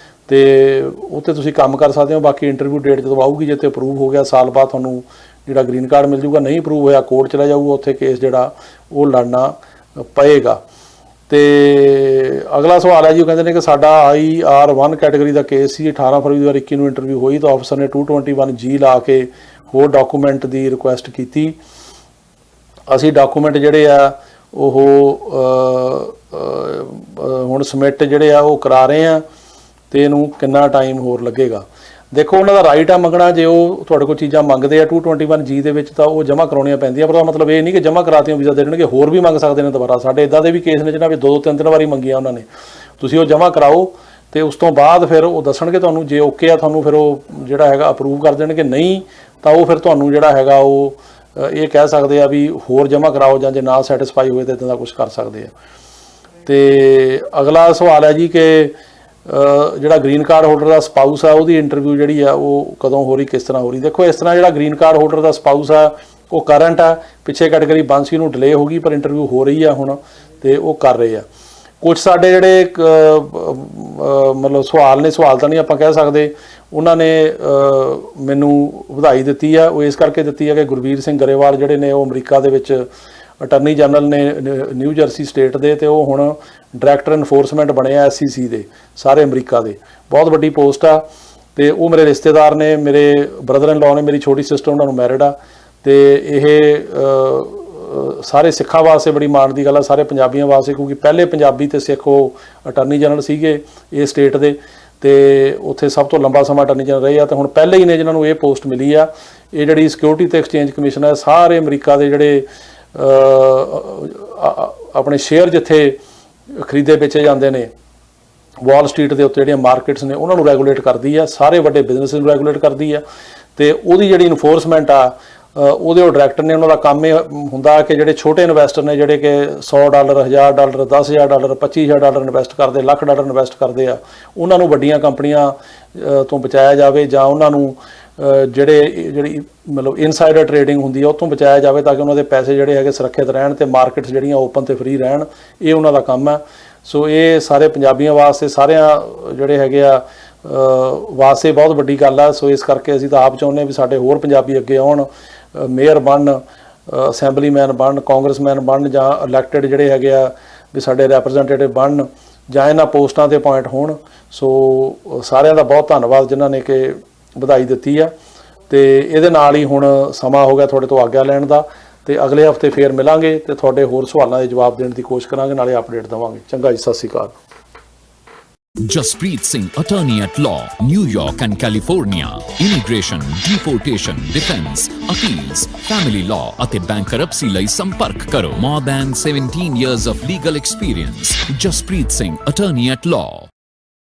ਤੇ ਉੱਥੇ ਤੁਸੀਂ ਕੰਮ ਕਰ ਸਕਦੇ ਹੋ। ਬਾਕੀ ਇੰਟਰਵਿਊ ਡੇਟ ਜਦੋਂ ਆਊਗੀ ਜੇ ਤੇ ਅਪਰੂਵ ਹੋ ਗਿਆ ਸਾਲ ਬਾਅਦ ਤੁਹਾਨੂੰ ਜਿਹੜਾ ਗ੍ਰੀਨ ਕਾਰਡ ਮਿਲ ਜੂਗਾ। ਨਹੀਂ ਅਪਰੂਵ ਹੋਇਆ ਕੋਰਟ ਚਲਾ ਜਾਊਗਾ, ਉੱਥੇ ਕੇਸ ਜਿਹੜਾ ਉਹ ਲੜਨਾ ਪਏਗਾ। ਤੇ ਅਗਲਾ ਸਵਾਲ ਹੈ ਜੀ ਉਹ ਕਹਿੰਦੇ ਨੇ ਕਿ ਸਾਡਾ IR1 ਕੈਟੇਗਰੀ ਦਾ ਕੇਸ ਸੀ, 18 ਫਰਵਰੀ 2021 ਨੂੰ ਇੰਟਰਵਿਊ ਹੋਈ ਤਾਂ ਅਫਸਰ ਨੇ 221G ਲਾ ਕੇ ਹੋਰ ਡਾਕੂਮੈਂਟ ਦੀ ਰਿਕੁਐਸਟ ਕੀਤੀ। ਅਸੀਂ ਡਾਕੂਮੈਂਟ ਜਿਹੜੇ ਆ ਉਹ ਹੁਣ ਸਬਮਿਟ ਜਿਹੜੇ ਆ ਉਹ ਕਰਾ ਰਹੇ ਆ ਤੇ ਇਹਨੂੰ ਕਿੰਨਾ ਟਾਈਮ ਹੋਰ ਲੱਗੇਗਾ। ਦੇਖੋ ਉਹਨਾਂ ਦਾ ਰਾਈਟ ਆ ਮੰਗਣਾ, ਜੇ ਉਹ ਤੁਹਾਡੇ ਕੋਲ ਚੀਜ਼ਾਂ ਮੰਗਦੇ ਆ 221G ਦੇ ਵਿੱਚ ਤਾਂ ਉਹ ਜਮ੍ਹਾਂ ਕਰਾਉਣੀਆਂ ਪੈਂਦੀਆਂ। ਪਰ ਉਹਦਾ ਮਤਲਬ ਇਹ ਨਹੀਂ ਕਿ ਜਮ੍ਹਾਂ ਕਰਾਤੀਆਂ ਵੀਜ਼ਾ ਦੇ ਦੇਣਗੇ, ਹੋਰ ਵੀ ਮੰਗ ਸਕਦੇ ਨੇ ਦੁਬਾਰਾ। ਸਾਡੇ ਇੱਦਾਂ ਦੇ ਵੀ ਕੇਸ ਨੇ ਜਿਹਨਾਂ ਵਿੱਚ 2-3 ਵਾਰੀ ਮੰਗੀਆਂ ਉਹਨਾਂ ਨੇ। ਤੁਸੀਂ ਉਹ ਜਮ੍ਹਾਂ ਕਰਾਓ ਤੇ ਉਸ ਤੋਂ ਬਾਅਦ ਫਿਰ ਉਹ ਦੱਸਣਗੇ ਤੁਹਾਨੂੰ, ਜੇ ਓਕੇ ਆ ਤੁਹਾਨੂੰ ਫਿਰ ਉਹ ਜਿਹੜਾ ਹੈਗਾ ਅਪਰੂਵ ਕਰ ਦੇਣਗੇ, ਨਹੀਂ ਤਾਂ ਉਹ ਫਿਰ ਤੁਹਾਨੂੰ ਜਿਹੜਾ ਹੈਗਾ ਉਹ ਇਹ ਕਹਿ ਸਕਦੇ ਆ ਵੀ ਹੋਰ ਜਮ੍ਹਾਂ ਕਰਾਓ, ਜਾਂ ਜੇ ਨਾ ਸੈਟੀਸਫਾਈ ਹੋਏ ਤਾਂ ਇੱਦਾਂ ਦਾ ਕੁਝ ਕਰ ਸਕਦੇ ਆ। ਤੇ ਅਗਲਾ ਸਵਾਲ ਹੈ ਜੀ ਕਿ ਜਿਹੜਾ ਗ੍ਰੀਨ ਕਾਰਡ ਹੋਲਡਰ ਦਾ ਸਪਾਊਸ ਆ ਉਹਦੀ ਇੰਟਰਵਿਊ ਜਿਹੜੀ ਆ ਉਹ ਕਦੋਂ ਹੋ ਰਹੀ, ਕਿਸ ਤਰ੍ਹਾਂ ਹੋ ਰਹੀ। ਦੇਖੋ ਇਸ ਤਰ੍ਹਾਂ ਜਿਹੜਾ ਗ੍ਰੀਨ ਕਾਰਡ ਹੋਲਡਰ ਦਾ ਸਪਾਊਸ ਆ ਉਹ ਕਰੰਟ ਆ, ਪਿੱਛੇ ਕੈਟਾਗਰੀ 1C ਨੂੰ ਡਿਲੇ ਹੋ ਗਈ, ਪਰ ਇੰਟਰਵਿਊ ਹੋ ਰਹੀ ਆ ਹੁਣ ਤੇ ਉਹ ਕਰ ਰਹੇ ਆ। ਕੁਝ ਸਾਡੇ ਜਿਹੜੇ ਮਤਲਬ ਸਵਾਲ ਨੇ, ਸਵਾਲ ਤਾਂ ਨਹੀਂ ਆਪਾਂ ਕਹਿ ਸਕਦੇ, ਉਹਨਾਂ ਨੇ ਮੈਨੂੰ ਵਧਾਈ ਦਿੱਤੀ ਆ। ਉਹ ਇਸ ਕਰਕੇ ਦਿੱਤੀ ਆ ਕਿ ਗੁਰਵੀਰ ਸਿੰਘ ਗਰੇਵਾਲ ਜਿਹੜੇ ਨੇ ਉਹ ਅਮਰੀਕਾ ਦੇ ਵਿੱਚ ਅਟਰਨੀ ਜਨਰਲ ਨੇ ਨਿਊ ਜਰਸੀ ਸਟੇਟ ਦੇ, ਤੇ ਉਹ ਹੁਣ ਡਾਇਰੈਕਟਰ ਇਨਫੋਰਸਮੈਂਟ ਬਣੇ ਆ SEC ਦੇ ਸਾਰੇ ਅਮਰੀਕਾ ਦੇ। ਬਹੁਤ ਵੱਡੀ ਪੋਸਟ ਆ ਤੇ ਉਹ ਮੇਰੇ ਰਿਸ਼ਤੇਦਾਰ ਨੇ, ਮੇਰੇ ਬ੍ਰਦਰ ਇਨ ਲਾਅ ਨੇ, ਮੇਰੀ ਛੋਟੀ ਸਿਸਟਰ ਉਹਨਾਂ ਨੂੰ ਮੈਰਿਡ ਆ। ਤੇ ਇਹ ਸਾਰੇ ਸਿੱਖਾਂ ਵਾਸਤੇ ਬੜੀ ਮਾਣ ਦੀ ਗੱਲ ਆ, ਸਾਰੇ ਪੰਜਾਬੀਆਂ ਵਾਸਤੇ, ਕਿਉਂਕਿ ਪਹਿਲੇ ਪੰਜਾਬੀ ਤੇ ਸਿੱਖ ਉਹ ਅਟਰਨੀ ਜਨਰਲ ਸੀਗੇ ਇਹ ਸਟੇਟ ਦੇ, ਤੇ ਉੱਥੇ ਸਭ ਤੋਂ ਲੰਬਾ ਸਮਾਂ ਅਟਰਨੀ ਜਨਰਲ ਰਹੇ ਆ। ਤੇ ਹੁਣ ਪਹਿਲੇ ਹੀ ਨੇ ਜਿਨ੍ਹਾਂ ਨੂੰ ਇਹ ਪੋਸਟ ਮਿਲੀ ਆ। ਇਹ ਜਿਹੜੀ ਸਿਕਿਉਰਿਟੀ ਤੇ ਐਕਸਚੇਂਜ ਕਮਿਸ਼ਨ ਹੈ, ਸਾਰੇ ਅਮਰੀਕਾ ਦੇ ਜਿਹੜੇ ਆਪਣੇ ਸ਼ੇਅਰ ਜਿੱਥੇ ਖਰੀਦੇ ਵੇਚੇ ਜਾਂਦੇ ਨੇ ਵਾਲ ਸਟਰੀਟ ਦੇ ਉੱਤੇ, ਜਿਹੜੀਆਂ ਮਾਰਕੀਟਸ ਨੇ ਉਹਨਾਂ ਨੂੰ ਰੈਗੂਲੇਟ ਕਰਦੀ ਆ, ਸਾਰੇ ਵੱਡੇ ਬਿਜ਼ਨਸ ਨੂੰ ਰੈਗੂਲੇਟ ਕਰਦੀ ਆ। ਤੇ ਉਹਦੀ ਜਿਹੜੀ ਇਨਫੋਰਸਮੈਂਟ ਆ ਉਹਦੇ ਉਹ ਡਾਇਰੈਕਟਰ ਨੇ, ਉਹਨਾਂ ਦਾ ਕੰਮ ਇਹ ਹੁੰਦਾ ਕਿ ਜਿਹੜੇ ਛੋਟੇ ਇਨਵੈਸਟਰ ਨੇ ਜਿਹੜੇ ਕਿ $100, $1000, $10,000, $25,000 ਇਨਵੈਸਟ ਕਰਦੇ, $1,00,000 ਇਨਵੈਸਟ ਕਰਦੇ ਆ, ਉਹਨਾਂ ਨੂੰ ਵੱਡੀਆਂ ਕੰਪਨੀਆਂ ਤੋਂ ਬਚਾਇਆ ਜਾਵੇ, ਜਾਂ ਉਹਨਾਂ ਨੂੰ ਜਿਹੜੀ ਮਤਲਬ ਇਨਸਾਈਡਰ ਟ੍ਰੇਡਿੰਗ ਹੁੰਦੀ ਆ ਉਹ ਤੋਂ ਬਚਾਇਆ ਜਾਵੇ, ਤਾਂ ਕਿ ਉਹਨਾਂ ਦੇ ਪੈਸੇ ਜਿਹੜੇ ਹੈਗੇ ਸੁਰੱਖਿਅਤ ਰਹਿਣ ਤੇ ਮਾਰਕੀਟਸ ਜਿਹੜੀਆਂ ਓਪਨ ਤੇ ਫ੍ਰੀ ਰਹਿਣ। ਇਹ ਉਹਨਾਂ ਦਾ ਕੰਮ ਹੈ। ਸੋ ਇਹ ਸਾਰੇ ਪੰਜਾਬੀਆਂ ਵਾਸਤੇ, ਸਾਰਿਆਂ ਜਿਹੜੇ ਹੈਗੇ ਆ ਵਾਸਤੇ ਬਹੁਤ ਵੱਡੀ ਗੱਲ ਆ। ਸੋ ਇਸ ਕਰਕੇ ਅਸੀਂ ਤਾਂ ਆਪ ਚਾਹੁੰਦੇ ਹਾਂ ਵੀ ਸਾਡੇ ਹੋਰ ਪੰਜਾਬੀ ਅੱਗੇ ਆਉਣ, ਮੇਅਰ ਬਣਨ, ਅਸੈਂਬਲੀਮੈਨ ਬਣਨ, ਕਾਂਗਰਸਮੈਨ ਬਣਨ, ਜਾਂ ਇਲੈਕਟਡ ਜਿਹੜੇ ਹੈਗੇ ਆ ਵੀ ਸਾਡੇ ਰੈਪਰੈਜ਼ੈਂਟੇਟਿਵ ਬਣਨ, ਜਾਂ ਇਹਨਾਂ ਪੋਸਟਾਂ ਤੇ ਅਪੁਆਇੰਟ ਹੋਣ। ਸੋ ਸਾਰਿਆਂ ਦਾ ਬਹੁਤ ਧੰਨਵਾਦ ਜਿਨ੍ਹਾਂ ਨੇ ਕਿ ਵਧਾਈ ਦਿੱਤੀ ਆ। ਤੇ ਇਹਦੇ ਨਾਲ ਹੀ ਹੁਣ ਸਮਾਂ ਹੋ ਗਿਆ ਤੁਹਾਡੇ ਤੋਂ ਆਗਿਆ ਲੈਣ ਦਾ, ਤੇ ਅਗਲੇ ਹਫਤੇ ਫੇਰ ਮਿਲਾਂਗੇ ਤੇ ਤੁਹਾਡੇ ਹੋਰ ਸਵਾਲਾਂ ਦੇ ਜਵਾਬ ਦੇਣ ਦੀ ਕੋਸ਼ਿਸ਼ ਕਰਾਂਗੇ, ਨਾਲੇ ਅਪਡੇਟ ਦੇਵਾਂਗੇ। ਚੰਗਾ ਜੀ, ਸਤਿ ਸ਼੍ਰੀ ਅਕਾਲ। Jaspreet Singh, attorney at law, New York and California. Immigration, deportation, defense, appeals, family law ਅਤੇ bankruptcy ਲਈ ਸੰਪਰਕ ਕਰੋ। More than 17 years of legal experience. Jaspreet Singh, attorney at law.